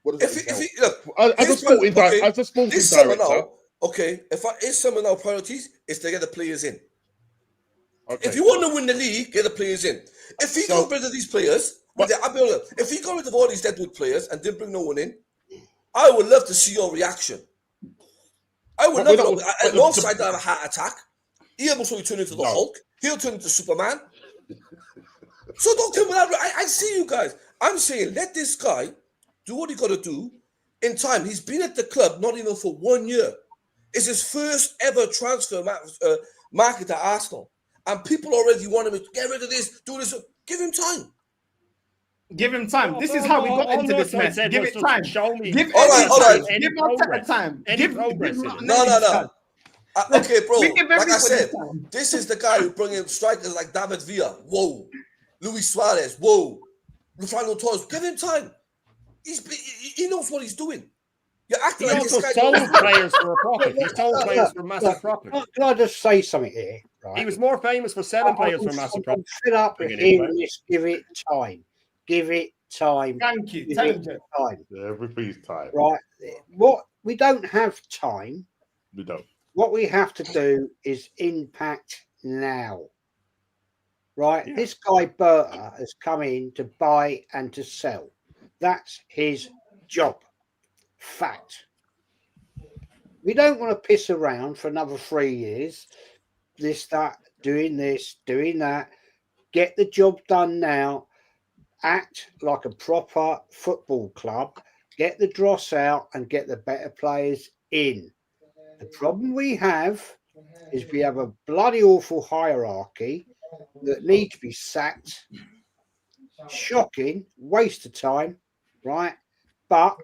B: What does that entail? As a sporting director.
C: Okay, if someone now priorities is to get the players in.
B: Okay.
C: If you want to win the league, get the players in. If he got rid of these players, if he got rid of all these deadwood players and didn't bring no one in, I would love to see your reaction. I would love to. At one side, have a heart attack. He almost will turn into the Hulk. He'll turn into Superman. So don't come with that. I see you guys. I'm saying let this guy do what he got to do in time. He's been at the club not even for 1 year. It's his first ever transfer market at Arsenal. And people already want him to get rid of this, do this. Give him time.
A: Give him time. This is how we got into this mess. Give it time.
E: Show me.
A: Give
C: Alright.
A: Give Arteta time.
C: No. Okay, bro. Like I said,
A: time.
C: this is the guy who brought in strikers like David Villa. Whoa. Luis Suarez. Whoa. Fernando Torres. Give him time. He knows what he's doing. You're acting
E: He
C: like
E: also
C: this guy.
E: sold players for a profit. He sold players for massive profit.
D: Can I just say something here? Right?
E: He was more famous for selling players for massive profit.
D: I'm fed up with hearing this. Give it time. Give it time.
A: Thank you.
D: Give it time.
B: Everything's time.
D: Right. What we don't have time.
B: We don't.
D: What we have to do is impact now. Right.
E: Yeah.
D: This guy Berta has come in to buy and to sell. That's his job. Fact. We don't want to piss around for another 3 years. This, doing that. Get the job done now. Act like a proper football club. Get the dross out and get the better players in. The problem we have is we have a bloody awful hierarchy that needs to be sacked. Shocking, waste of time, right? But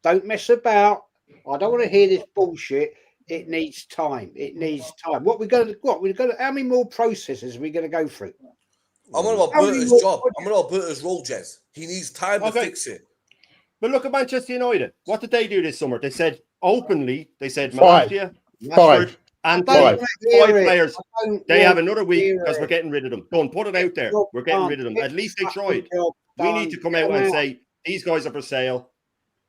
D: don't mess about. I don't want to hear this bullshit. It needs time. It needs time. We're going to. How many more processes are we going to go through?
C: I'm on about Berta's job. I'm on about Berta's role, Jez. He needs time to fix it.
E: But look at Manchester United. What did they do this summer? They said openly,
B: Five.
E: Malaysia, Rashford, and five players. They have another week because we're getting rid of them. Don't put it out there. We're getting rid of them. At least they tried. We need to come out and say, these guys are for sale.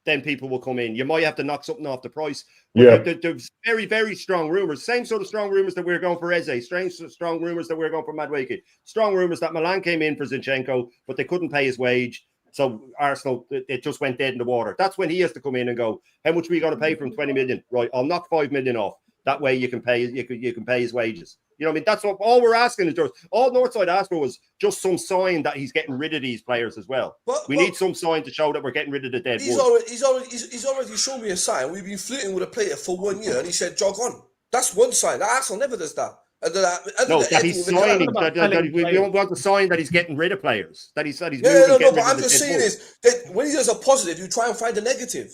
E: Then people will come in. You might have to knock something off the price. There's very, very strong rumors. Same sort of strong rumors that we're going for Eze. Strong rumors that we're going for Madueke. Strong rumors that Milan came in for Zinchenko, but they couldn't pay his wage. So Arsenal, it just went dead in the water. That's when he has to come in and go, how much are we going to pay for him? 20 million. Right, I'll knock 5 million off. That way you can pay his wages. You know what I mean? That's all we're asking is just all Northside asked for was just some sign that he's getting rid of these players as well. We need some sign to show that we're getting rid of the dead wood.
C: He's already shown me a sign. We've been flirting with a player for 1 year and he said jog on. That's one sign. Arsenal never does that.
E: That he's signing. We don't want the sign that he's getting rid of players. That he's moving.
C: But I'm just saying is that when he does a positive, you try and find a negative.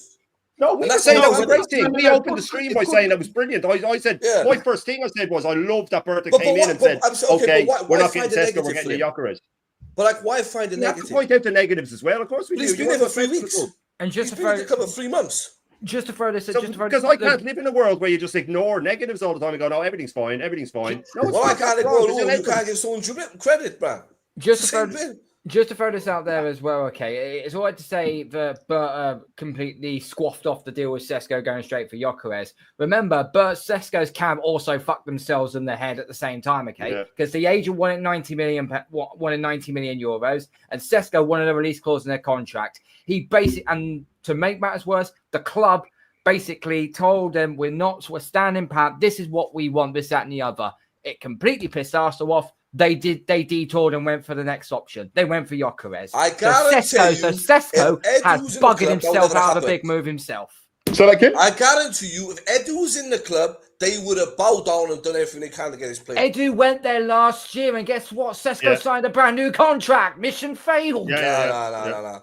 E: No, we
C: And
E: were
C: that's
E: saying
C: all
E: that was a
C: right.
E: great thing. We
A: No,
E: opened the stream by saying that was brilliant. I said,
C: Yeah.
E: my first thing I said was, I love that Berta
C: But
E: came in and
C: what-
E: said,
C: I'm saying,
E: okay,
C: but
E: we're
C: why
E: not getting
C: find the
E: Sesko, we're
C: negative
E: getting
C: for
E: the
C: him?
E: Gyökeres.
C: But like, why find the
E: You have to
C: negative?
E: point out the negatives as well. Of course we
C: But
E: do.
C: he's
E: You
C: been there
E: want
C: for
E: to
C: 3 weeks.
F: And
C: He's been in the club for 3 months.
F: just to throw this,
E: because I can't live in a world where you just ignore negatives all the time and go, no, everything's fine, everything. No, it's
C: Well, I
E: not.
C: can't
E: That's
C: go.
E: wrong.
C: You
E: There's an
C: can't give someone credit, man.
F: just to
C: It's the
F: throw,
C: same thing.
F: just to throw this out there as well, okay, it's all right to say that Bert completely squaffed off the deal with Sesko going straight for Gyökeres. Remember, Bert Sesko's camp also fucked themselves in the head at the same time, okay? Because the agent wanted 90 million euros, and Sesko wanted a release clause in their contract. He basically, and to make matters worse, the club basically told them, we're standing pat. This is what we want, this, that, and the other. It completely pissed Arsenal off. They detoured and went for the next option. They went for Gyökeres.
C: I guarantee you,
F: Sesko
C: if Edu
F: has
C: was in the
F: buggered
C: club, that
F: himself
C: would never
F: out of a
C: happen.
F: big move himself.
B: So like it.
C: I guarantee you, if Edu was in the club, they would have bowed down and done everything they can to get his player.
F: Edu went there last year, and guess what? Sesko signed a brand new contract. Mission failed.
C: No.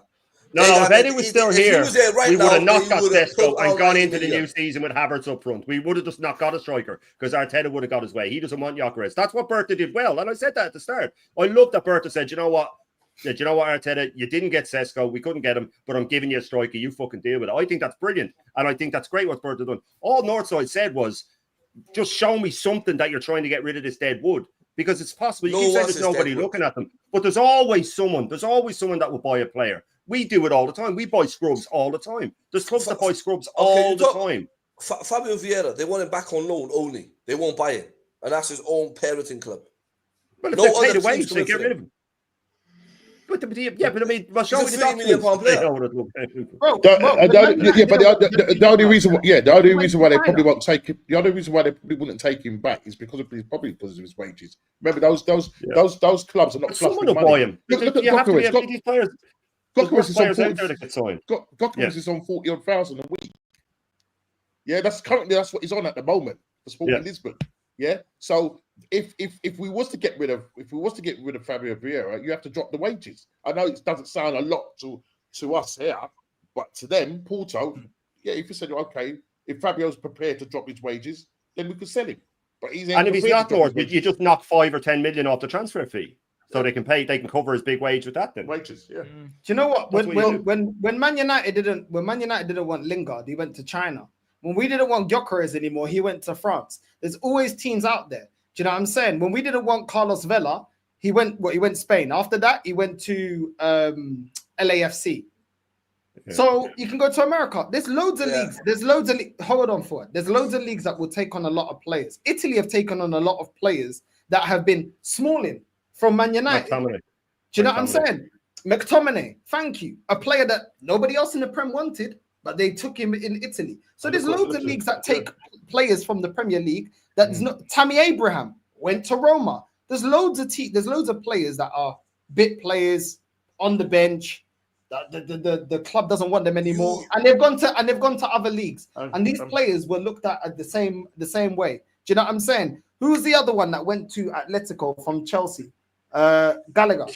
E: No, if Eddie was still here, we would have not got
C: would've
E: Sesko
C: put
E: and
C: out
E: gone
C: 90
E: into the
C: million.
E: new season with Havertz up front. We would have just not got a striker because Arteta would have got his way. He doesn't want Gyökeres. That's what Berta did well. And I said that at the start. I love that Berta said, you know what, Arteta, you didn't get Sesko. We couldn't get him, but I'm giving you a striker. You fucking deal with it. I think that's brilliant. And I think that's great what Berta done. All Northside said was, just show me something that you're trying to get rid of this dead wood. Because it's possible. You keep saying there's nobody looking at them. But there's always someone. There's always someone that will buy a player. We do it all the time. We buy scrubs all the time. There's clubs that buy scrubs all the time.
C: Fabio Vieira, they want him back on loan only. They won't buy him. And that's his own parenting club.
E: Well, if they paid a wage, they get rid of him. But I mean, show me the
C: £3 million player.
B: The only reason why they probably won't take him, the only reason why they probably wouldn't take him back is because of his wages. Remember, those clubs are not flush
E: someone
B: with
E: will
B: money.
E: buy him.
B: Look at
E: Gyökeres. These players.
B: Gyökeres is on
E: Players out there that get signed.
B: Gyökeres is on 40,000 a week. Yeah, that's what he's on at the moment for Sporting Lisbon. Yeah. So if we was to get rid of Fabio Vieira, you have to drop the wages. I know it doesn't sound a lot to us here, but to them, Porto, if you said okay, if Fabio's prepared to drop his wages, then we could sell him. But if he's not,
E: you just knock 5 or 10 million off the transfer fee. So they can cover his big wage with that then.
B: Wages, yeah.
A: Do you know what? When Man United didn't want Lingard, he went to China. When we didn't want Gyökeres anymore, he went to France. There's always teams out there. Do you know what I'm saying? When we didn't want Carlos Vela, he went Spain. After that, he went to LAFC. Yeah. So you can go to America. There's loads of leagues. There's loads of hold on for it. There's loads of leagues that will take on a lot of players. Italy have taken on a lot of players that have been smalling from Man United. Do you know what I'm saying? McTominay, thank you. A player that nobody else in the Prem wanted, but they took him in Italy. So there's loads of leagues that take players from the Premier League. That's not Tammy Abraham went to Roma. There's loads of players that are bit players on the bench. The club doesn't want them anymore, and they've gone to other leagues. And these players were looked at the same way. Do you know what I'm saying? Who's the other one that went to Atletico from Chelsea? Gallagher.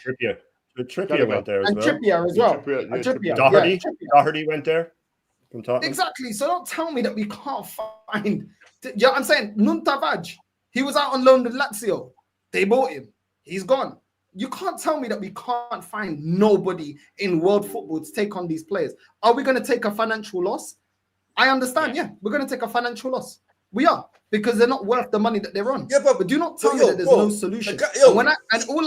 E: Trippier went there as well.
A: Trippier as well.
E: Doherty. Doherty went there from Tottenham.
A: Exactly. So don't tell me that we can't find. You know what I'm saying? Nuntavaj. He was out on loan with Lazio. They bought him. He's gone. You can't tell me that we can't find nobody in world football to take on these players. Are we going to take a financial loss? I understand. Yeah, we're going to take a financial loss. We are, because they're not worth the money that they're on.
C: Yeah, but
A: do not tell me that there's no solution. All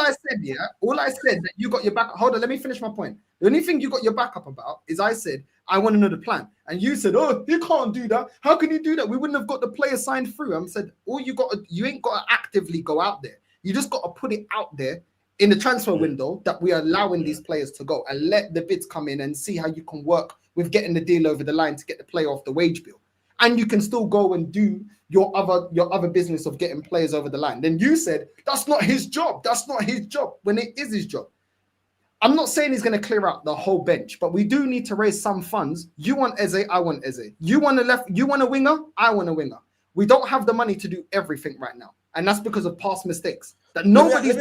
A: I said that you got your back. Hold on, let me finish my point. The only thing you got your backup about is I said I want to know the plan, and you said, "Oh, you can't do that. How can you do that? We wouldn't have got the player signed through." I said, you ain't got to actively go out there. You just got to put it out there in the transfer window that we are allowing these players to go, and let the bids come in and see how you can work with getting the deal over the line to get the player off the wage bill. And you can still go and do your other business of getting players over the line. Then you said that's not his job. That's not his job when it is his job. I'm not saying he's going to clear out the whole bench, but we do need to raise some funds. You want Eze, I want Eze. You want a winger, I want a winger. We don't have the money to do everything right now, and that's because of past mistakes. That nobody's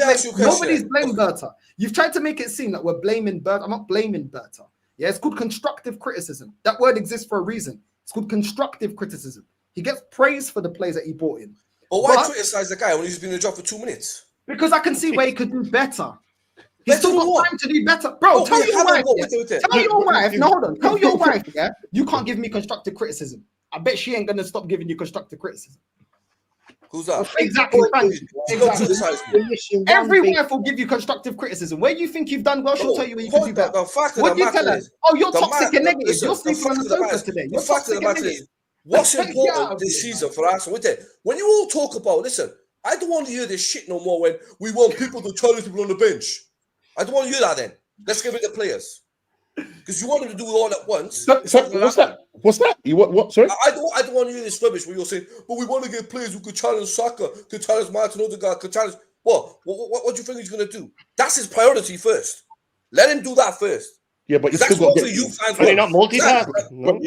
A: blamed Berta. You've tried to make it seem that we're blaming Berta. I'm not blaming Berta. Yeah, it's called constructive criticism. That word exists for a reason. It's called constructive criticism. He gets praise for the players that he brought in.
C: But why criticize the guy when he's been in the job for 2 minutes?
A: Because I can see where he could do better. He's
C: Better
A: still got
C: what?
A: time to do better. Bro, tell your wife. Tell your wife. No, hold on. Tell your wife, yeah, you can't give me constructive criticism. I bet she ain't gonna stop giving you constructive criticism.
C: Who's that?
A: Exactly.
C: Exactly.
A: Every wife will give you constructive criticism. Where you think you've done well, she'll tell you where you can do better. What do you tell her? Oh, you're toxic and negative. You're sleeping on the sofa today.
C: The fact of the matter is, what's important this season for Arsenal? When you all talk about, listen, I don't want to hear this shit no more when we want people to challenge people on the bench. I don't want to hear that then. Let's give it to players. Because you want them to do it all at once.
B: What's that? What's that? You what? Sorry?
C: I don't want to hear this rubbish where you're saying, but we want to get players who could challenge Saka, could challenge Martin Odegaard, could challenge... What do you think he's going to do? That's his priority first. Let him do that first.
B: Yeah, but
C: that's what you fans
E: want. Not multitasking.
B: No.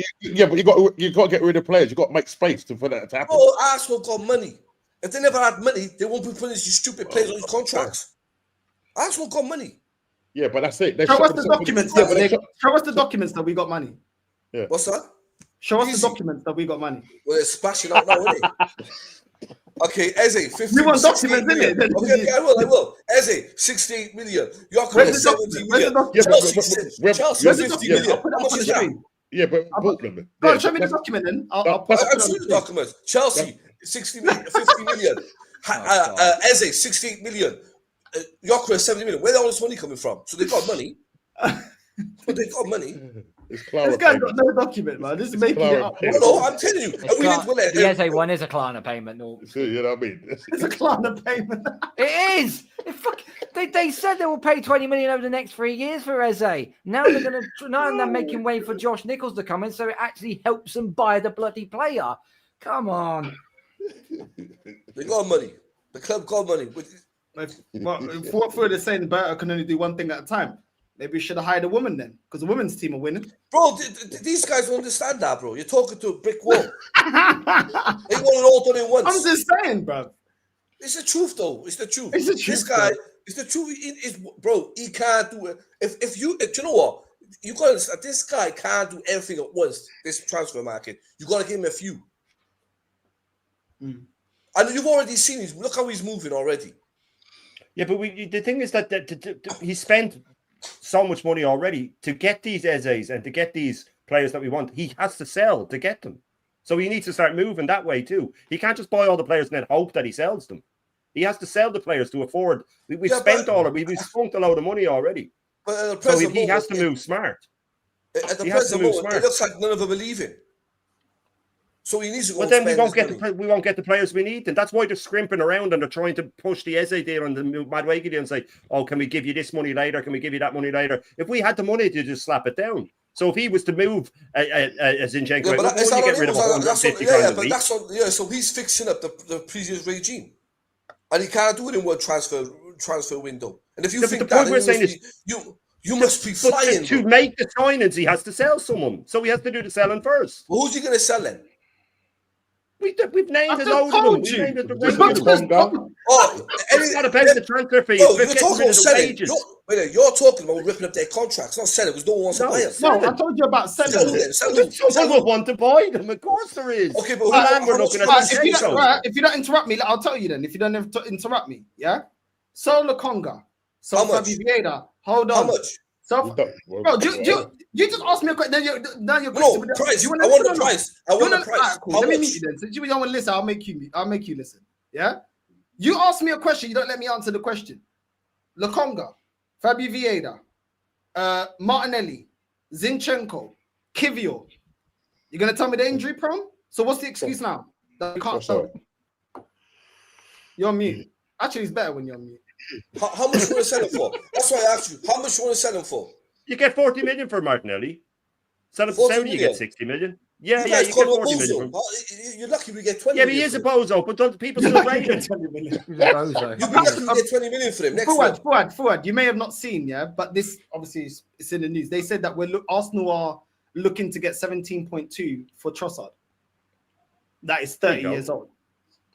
B: But you got to get rid of players. You got to make space for that to happen.
C: Oh, Arsenal got money. If they never had money, they won't be putting these stupid players on these contracts. Arsenal got money.
B: Yeah, but that's it.
A: Show us the documents. Show us the documents that we got money.
B: Yeah.
C: What's that?
A: Show us the documents that we got money.
C: Well, it's splashing out now, isn't it? Okay, Eze, 50
A: You want documents,
C: million.
A: Innit?
C: Okay, I will. Eze, 68 million. Yorker, 70 million. Chelsea, 50 million. How much is that?
B: Yeah, but Portland.
A: Go on, show me the document then. I'll
C: show the documents. Chelsea, 50 million. Eze, 68 million. Yorker, 70 million. Where all this money coming from? So they got money. But they got money.
A: This guy's got no document, man. This is making it up.
C: No, I'm telling you.
F: The SA one is a Klarna payment. No.
B: You know what I mean?
A: It's a Klarna payment.
F: It is. They said they will pay 20 million over the next 3 years for Eze. Now they're making way for Josh Nichols to come in, so it actually helps them buy the bloody player. Come on.
C: They got money. The club got money.
A: What they're saying, Berta can only do one thing at a time. Maybe we should have hired a woman then, because the women's team are winning.
C: Bro, these guys don't understand that, bro. You're talking to a brick wall. They want it all done at once.
A: I'm just saying, bro.
C: It's the truth, though. It's the truth.
A: It's the truth.
C: This guy, it's the truth. Bro, he can't do it. If you know what? You got to understand, this guy can't do everything at once, this transfer market. You got to give him a few. And you've already seen him. Look how he's moving already.
E: Yeah, but the thing is that he spent so much money already to get these Ezes and to get these players that we want. He has to sell to get them. So he needs to start moving that way too. He can't just buy all the players and then hope that he sells them. He has to sell the players to afford. We've spent all of it. We've spent a load of money already.
C: But
E: so he has to move smart.
C: At the present moment, it looks like none of them believe it. So he needs to go.
E: But then we won't get the players we need, and that's why they're scrimping around and they're trying to push the Eze deal and the Madueke deal and say, "Oh, can we give you this money later? Can we give you that money later?" If we had the money to just slap it down. So if he was to move Zinchenko, you get rid of 150 grand a week.
C: So he's fixing up the previous regime, and he can't do it in one transfer window. And if you think that, you must be flying.
E: To make the signings, he has to sell someone, so he has to do the selling first.
C: Well, who's he going to sell then?
E: We've named a load of them. We've named it
C: it's
E: not about the transfer fee.
C: You're talking about selling. You're talking about ripping up their contracts, not selling, because no one wants to buy them.
A: No, I told you about selling.
E: Someone want to buy them. Of course there is.
C: Okay, but
E: we're looking at
A: if you don't interrupt me, I'll tell you then. If you don't interrupt me, yeah? So Lokonga. So Fabi Vieira. Hold on.
C: How much?
A: So, bro, you just asked me a question. Now you're
C: question. No, price. I want the price. I want the price.
A: Cool. Let me meet you then. So you don't want to listen, I'll make you listen. Yeah? You asked me a question, you don't let me answer the question. Lokonga, Fabi Vieira, Martinelli, Zinchenko, Kivio. You're gonna tell me the injury prone? So what's the excuse now? That you can't tell. You're on mute. Actually, it's better when you're on mute.
C: How much you want to sell him for? That's why I asked you. How much you want to sell him for?
E: You get 40 million for Martinelli. Sell him for 70, you get 60 million. Yeah, you get 40 million.
C: You're lucky we get 20
E: million. Yeah,
C: but
E: he is a bozo, but people still rate him.
C: You'll be lucky we get 20 million for him next month.
A: Fuad, you may have not seen, yeah, but this obviously is in the news. They said that Arsenal are looking to get 17.2 for Trossard. That is 30 years old.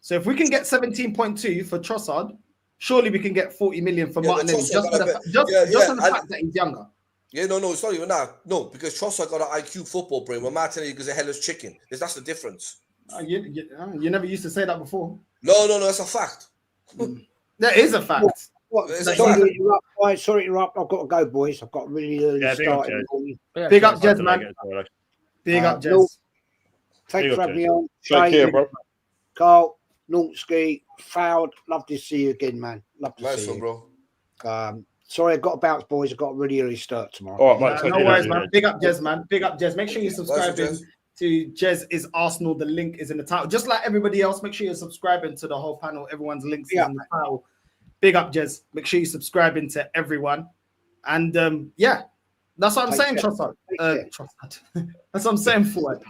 A: So if we can get 17.2 for Trossard, surely we can get 40 million for Martinelli just for the fact that he's younger.
C: Yeah, no, it's not even that. No, because Trossard got an IQ football brain, where Martinelli is a hellish chicken. That's the difference.
A: You never used to say that before.
C: No, that's a fact.
A: That is a fact.
D: What?
C: It's a
D: Sorry
C: fact.
D: to interrupt, boys. Sorry to interrupt. I've got to go, boys. I've got a really early
E: Yeah, big up,
D: start. in the morning.
A: Big up,
E: That's
A: Jez,
E: what I
A: man.
E: get, all right.
A: Big up,
D: no,
A: Jez.
D: Thanks
E: Big
D: for
E: up,
D: having me on.
B: Take care, bro.
D: Carl, Nulski, Fowd. Love to see you again, man. Love to
C: Nice
D: see
C: one,
D: you.
C: bro.
D: Sorry, I've got to bounce, boys. I've got a really early start tomorrow.
B: All right, mate.
A: No
B: Take
A: worries,
B: care.
A: man. Big up, Jez, man. Big up, Jez. Make sure you subscribe
C: Jez.
A: to Jez is Arsenal. The link is in the title. Just like everybody else, make sure you're subscribing to the whole panel. Everyone's links is in the title. Big up, Jez. Make sure you subscribing to everyone. And yeah, that's what I'm saying, Trossard. Trossard. That's what I'm saying, Forward.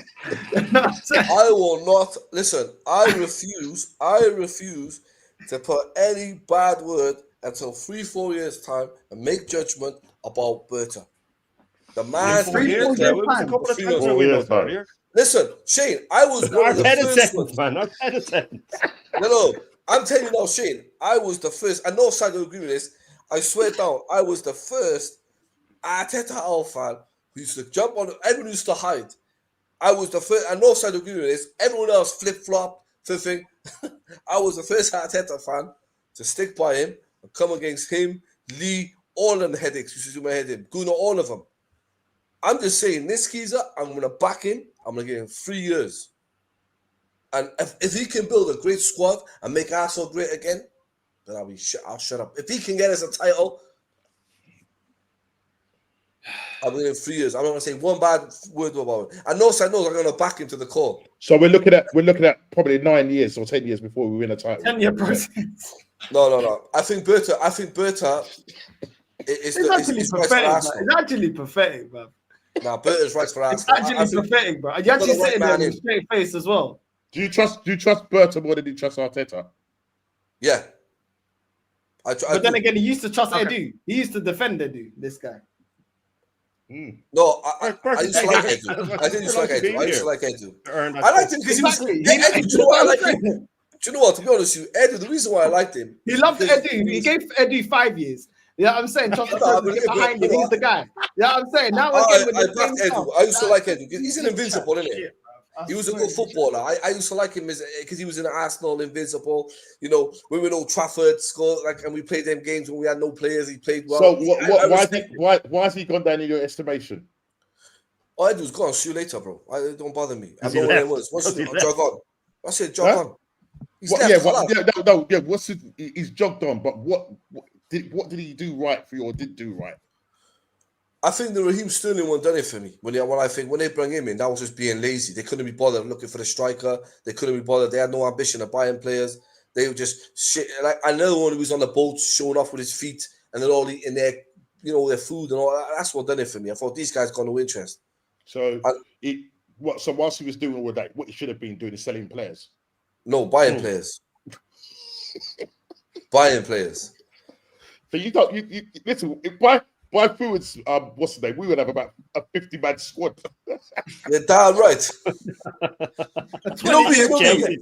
C: I will not listen. I refuse to put any bad word until 3-4 years time and make judgment about Berta. The man.
A: 3-4 years
E: It was a couple of times we looked earlier.
C: Listen, Shane, I was one of the first ones.
E: Man. Arteta sentence.
C: No, I'm telling you now, Shane. I was the first. I know Side will agree with this. I swear down, I was the first Arteta Al fan who used to jump on. Everyone used to hide. I was the first. I know Side will agree with this. Everyone else flip-flop, flipping. I was the first Arteta fan to stick by him and come against him, Lee, all them headaches used to do my head in. Guna, all of them. I'm just saying, this geezer, I'm going to back him. I'm going to give him 3 years. And if he can build a great squad and make Arsenal great again, then I'll shut up. If he can get us a title, I'm going to give him 3 years. I'm not going to say one bad word about it. I know I'm going to back him to the core.
B: So we're looking at probably 9 years or 10 years before we win a title.
A: 10-year process.
C: No. I think Berta is
A: It's actually pathetic, man.
C: Nah, Berta's right for
A: It's
C: Arsenal.
A: actually pathetic, bro. You actually sitting there with a straight face as well.
B: Do you trust Berta more than you trust Arteta?
C: Yeah.
A: But then again, he used to trust Edu. He used to defend Edu, this guy.
C: No, I used to like Edu. I didn't used to like Edu. I used to like Edu. I liked him because he was. Do you know what I like him? Do you know what? To be honest with you, Edu, the reason why I liked him.
A: He loved Edu. He gave Edu 5 years. Yeah, I'm saying trust the person behind him. He's the guy. Yeah, I'm saying now again with the same stuff.
C: I used to like Edu. He's an invincible, isn't he? He was a good footballer. I used to like him because he was in Arsenal, invincible. You know, we were in Old Trafford, and we played them games when we had no players. He played well.
B: So why has he gone down in your estimation?
C: Oh, Edu was gone. See you later, bro. Don't bother me. I know what it was. Jog on. I said jog on. He's he's jogged on. But what did he do right for you or did do right? I think the Raheem Sterling one done it for me. When they bring him in, that was just being lazy. They couldn't be bothered looking for the striker. They couldn't be bothered. They had no ambition of buying players. They were just shit. Like another one who was on the boat showing off with his feet and then all eating their food and all that. That's what done it for me. I thought these guys got no interest.
B: So whilst he was doing all that, what he should have been doing is selling players.
C: No, buying players. Buying players.
B: But you don't. You listen. By forwards, what's the name? We would have about a 50-man squad.
C: You're damn right.
A: A 20-year process.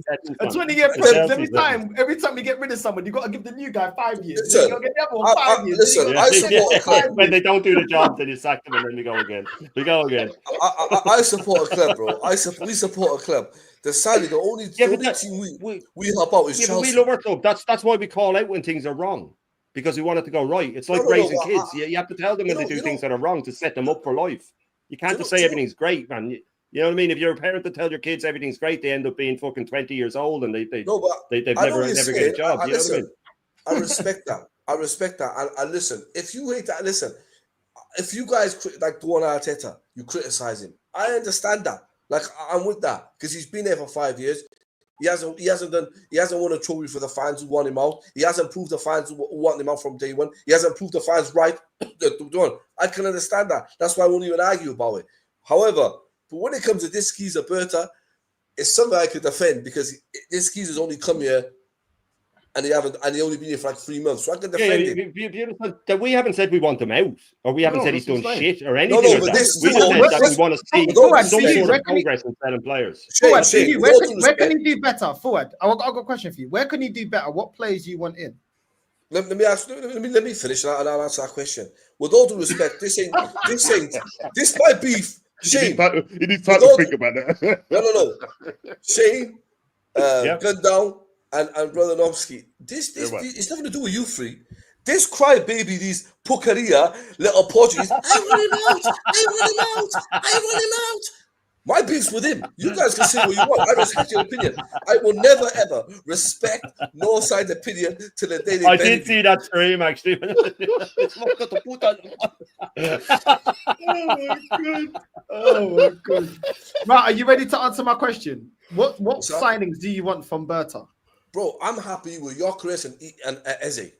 A: Every time you get rid of someone, you got to give the new guy 5 years.
C: Listen,
A: you got to get the other one 5 years.
C: Listen, I support a club.
E: When they don't do the job, then you sack them and then we go again.
C: I support a club, bro. We support a club. Sadly, the only team we help out is Chelsea.
E: We love our club. That's why we call out when things are wrong. Because we want it to go right. It's like raising kids. You have to tell them when they do things that are wrong to set them up for life. You can't just say everything's great, man. You know what I mean? If you're a parent to tell your kids everything's great, they end up being fucking 20 years old and they've never get a job. You know what I mean?
C: I respect that. And listen, if you hate that, listen, if you guys like Duan Arteta, you criticize him. I understand that. Like I'm with that because he's been there for 5 years. He hasn't won a trophy for the fans who want him out. He hasn't proved the fans who want him out from day one. He hasn't proved the fans right. I can understand that. That's why I won't even argue about it. However, but when it comes to this geezer Berta, it's something I could defend because this geezer's only come here and he only been here for like 3 months. So I can defend him.
E: We haven't said we want him out, or we haven't said he's done shit or anything.
C: No,
E: like
C: but
E: that.
C: this
E: We said that we want to see some sort of progress in selling players.
A: Where can he do better? Forward. I've got a question for you. Where can he do better? What players do you want in?
C: Let me finish and I'll answer that question. With all due respect, this my beef. Shane,
B: you need time to think about that.
C: No. Shane,
E: Yep.
C: Gun Down, and Brother Nomsky. This it's nothing to do with you three. This crybaby, these pucaria little Portuguese. I want him out. My beef's with him. You guys can say what you want. I respect your opinion. I will never ever respect no side opinion to the day they
E: I did see that stream actually.
A: Oh my god! Right, are you ready to answer my question? What signings do you want from Berta?
C: Bro, I'm happy with Gyökeres and Eze.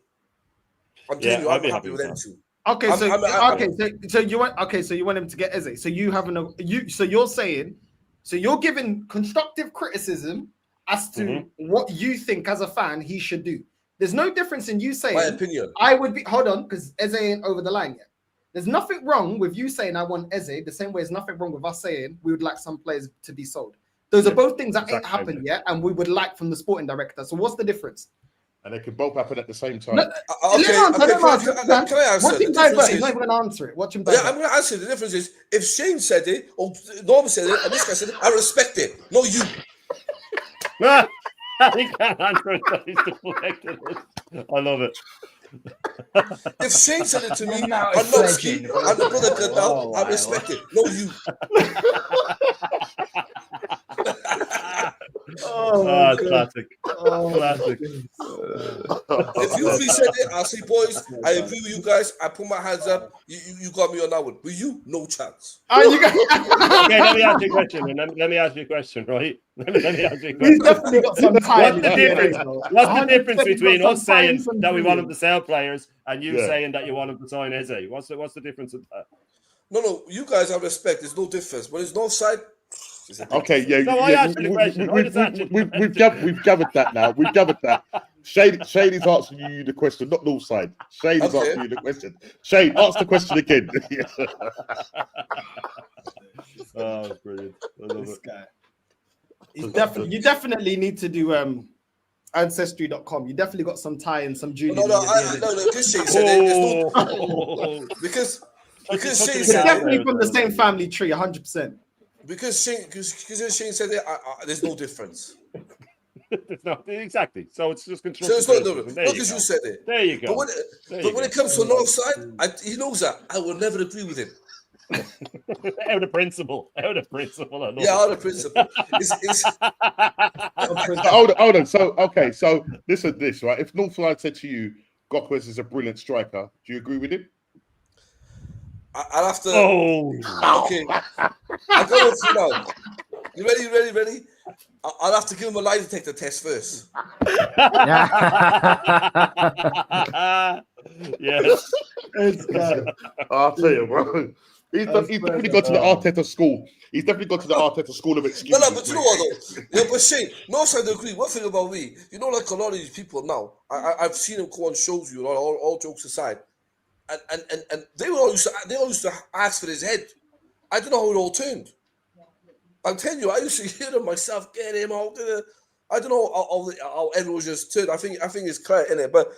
C: I'm telling you, I'm happy with them too.
A: Okay, so you want him to get Eze. So you're saying, so you're giving constructive criticism as to what you think as a fan he should do. There's no difference in you saying
C: my opinion.
A: I would be because Eze ain't over the line yet. There's nothing wrong with you saying I want Eze, the same way there's nothing wrong with us saying we would like some players to be sold. Those are both things that ain't happened yet, and we would like from the sporting director. So what's the difference?
B: And they could both happen at the same time.
C: Can I answer?
A: Watch him divert. He's not even going to answer it. Watch him divert.
C: Yeah, I'm going to answer. The difference is if Shane said it, or Norm said it, and this guy said it, I respect it. Not you.
E: He can't answer it. He's deflected it. I love it.
C: If Shane said it to me, I'm not ski. I'm the brother good now. I respect it. Not you.
E: Classic. Classic.
C: If you three said it, I'll say, boys, I agree with you guys. I put my hands up. You got me on that one. With you, no chance.
E: Okay, let me ask you a question. Let me ask you a question, right? Let me ask you a question.
A: Definitely got some time.
E: What's the difference between us saying that we want him to sell players and you saying that you want him to sign Eze? What's the difference in that?
C: No, you guys have respect. There's no difference. But there's no side.
B: Okay, yeah.
E: No, I asked you the question.
B: We've gathered that now. We've gathered that. Shane is answering you the question, not North side. Shane is answering you the question. Shane, ask the question again.
E: Oh, brilliant. I love
A: This
E: it.
A: guy. You definitely need to do ancestry.com. You definitely got some tie and some junior.
C: No. Because Shane said it. There's no because Shane
A: It's
C: said
A: definitely from the same family tree, 100%.
C: Because Shane said it, there's no difference.
E: No, exactly. So it's just
C: So
E: constructive.
C: it's not different.
E: There
C: Not
E: you
C: because
E: go.
C: you said it.
E: There you go.
C: But when it comes to North side, he knows that. I will never agree with him.
E: Out of principle. I love it.
C: Out of principle.
B: Hold on. So listen to this, right? If Northside said to you, Gyökeres is a brilliant striker, do you agree with him?
C: I'll have to.
E: Oh.
C: Okay. I'll go with you now. You ready? I'll have to give him a lie detector test first.
E: Yes.
B: I'll tell you, bro. He's definitely gone to the Arteta school. He's definitely gone to the Arteta school of excuses.
C: No, but you know what though? Yeah, but Shane, no side agree. One thing about me, you know, like a lot of these people now, I've seen them go on shows, you know, all jokes aside, and they all used to ask for his head. I don't know how it all turned. I'm telling you, I used to hear them myself, get him out there. I don't know how everyone just turned. I think it's clear in it, but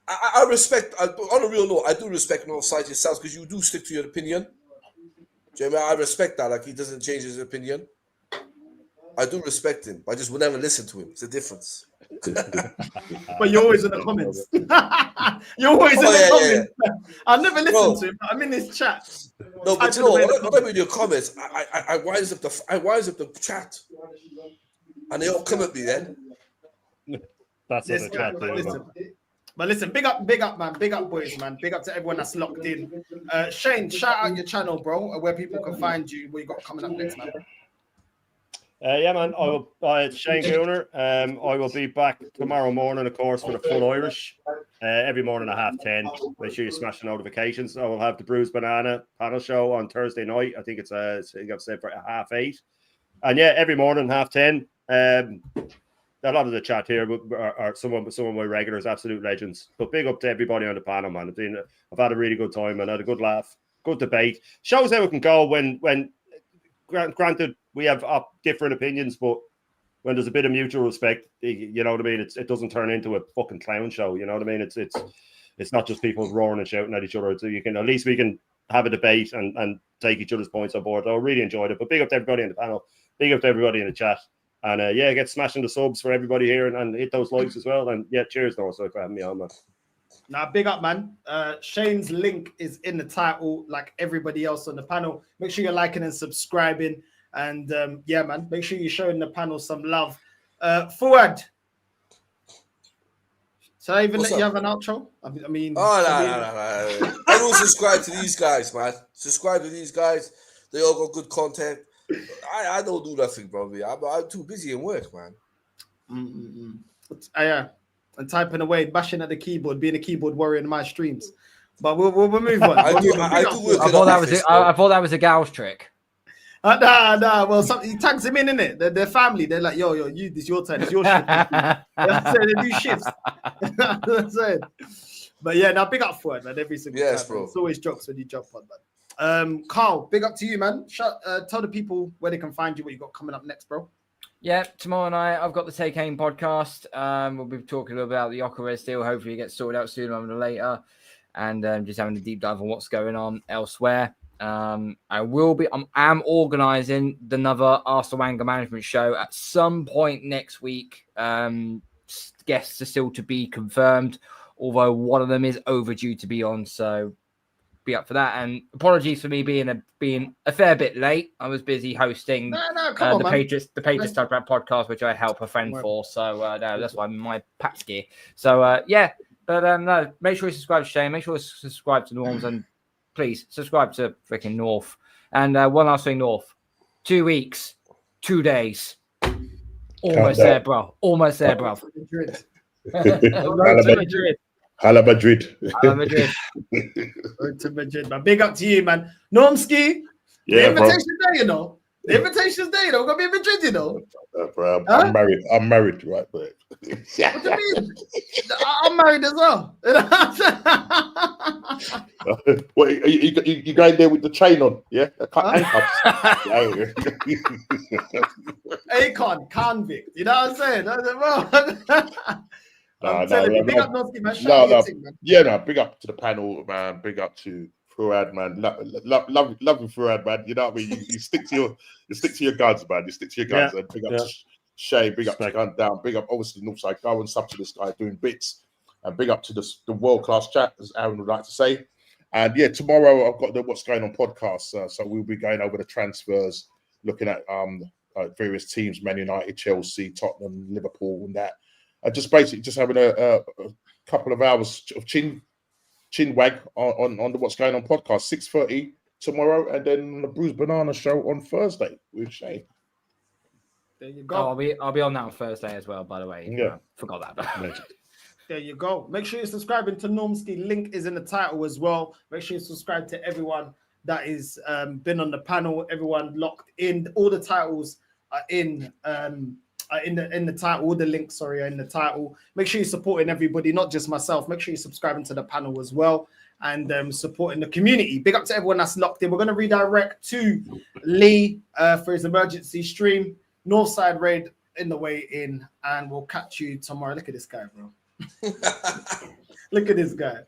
C: I respect. On a real note, I do respect North Side yourself because you do stick to your opinion. Jamie, I respect that. Like he doesn't change his opinion. I do respect him. I just would never listen to him. It's a difference.
A: But you're always in the comments. You're always in the comments. Yeah. I never listen to him, but I'm in his chat.
C: No, but you know, when I'm in your comments, I wise up the chat, and they all come at me then.
E: That's what the chat is.
A: But listen, big up, man. Big up, boys, man. Big up to everyone that's locked in. Shane, shout out your channel, bro, where people can find you. What you got coming up next, man?
E: Yeah, man. It's Shane Gooner. I will be back tomorrow morning, of course, for the full Irish. Every morning at 10:30. Make sure you smash the notifications. I will have the Bruised Banana panel show on Thursday night. I think I've said for 8:30. And yeah, every morning 10:30. A lot of the chat here are some of my regulars, absolute legends. But big up to everybody on the panel, man. I've had a really good time and had a good laugh, good debate. Shows how it can go when granted we have different opinions, but when there's a bit of mutual respect, you know what I mean. It doesn't turn into a fucking clown show. You know what I mean. It's not just people roaring and shouting at each other. So you can at least we can have a debate and take each other's points on board. I really enjoyed it. But big up to everybody in the panel. Big up to everybody in the chat. And yeah, get smashing the subs for everybody here and hit those likes as well. And yeah, cheers, Noah, for having me on, man.
A: Now, big up, man. Shane's link is in the title, like everybody else on the panel. Make sure you're liking and subscribing. And yeah, man, make sure you're showing the panel some love. Fuad, should I even let you have an outro? I mean,
C: no. Everyone subscribe to these guys, man. Subscribe to these guys. They all got good content. I don't do nothing, bro. I'm too busy in work, man.
A: Yeah, and typing away, bashing at the keyboard, being a keyboard warrior in my streams. But we'll move on.
C: I do work.
F: I thought that was a gal's trick.
A: Nah. Well, he tags him in it. They're family. They're like, yo, you, this is your turn. It's your shift. They do shifts. That's what I'm saying. But yeah, now big up for it, man. Every single time.
C: Bro.
A: It's always drops when you jump on, man. Carl, big up to you, man. Tell the people where they can find you, what you got coming up next, bro.
F: Yeah, tomorrow night I've got the Take Aim podcast. We'll be talking a little about the Jokeres deal. Hopefully, it gets sorted out sooner rather than later, and just having a deep dive on what's going on elsewhere. I'm organising another Arsenal Anger Management show at some point next week. Guests are still to be confirmed, although one of them is overdue to be on. So be up for that. And apologies for me being a fair bit late. I was busy hosting the Patriots Talk About podcast, which I help a friend for. So that's why I'm my patch gear. So yeah, but no, make sure you subscribe to Shane. Make sure you subscribe to Norms, and please subscribe to freaking North. And one last thing, North. 2 weeks, 2 days. Almost there, bro. Almost there, bro.
B: Hala Madrid.
A: To Madrid, man. Big up to you, man. Normski, the invitation there, you know. The invitation's there, you know. We're gonna be in Madrid, you know.
B: Bro, I'm married. I'm married, right? But
A: what do you mean? I'm married as well.
B: What, you going there with the chain on? Yeah,
A: Akon, convict. You know what I'm saying? I'm telling you, big up Normski, man.
B: Yeah, big up to the panel, man. Big up to Fuad, man. Love you, Fuad, man. You know what I mean? You stick to your guns, man. You stick to your guns. And big up Shay, big up to Gun Down, big up obviously Northside. Go and sub to this guy doing bits, and big up to the world class chat, as Aaron would like to say. And yeah, tomorrow I've got the What's Going On podcast, so we'll be going over the transfers, looking at various teams: Man United, Chelsea, Tottenham, Liverpool, and that. Just basically just having a couple of hours of chin wag on the What's Going On podcast, 6:30 tomorrow, and then the Bruised Banana show on Thursday with Shay.
A: There you go.
F: Oh, I'll be on that on Thursday as well, by the way.
B: Yeah.
F: Forgot that.
A: There you go. Make sure you're subscribing to Normski. Link is in the title as well. Make sure you subscribe to everyone that is been on the panel, everyone locked in. All the titles are in the title. All the links, are in the title. Make sure you're supporting everybody, not just myself. Make sure you're subscribing to the panel as well, and supporting the community. Big up to everyone that's locked in. We're going to redirect to Lee for his emergency stream. Northside Raid in the way in, and we'll catch you tomorrow. Look at this guy, bro. Look at this guy.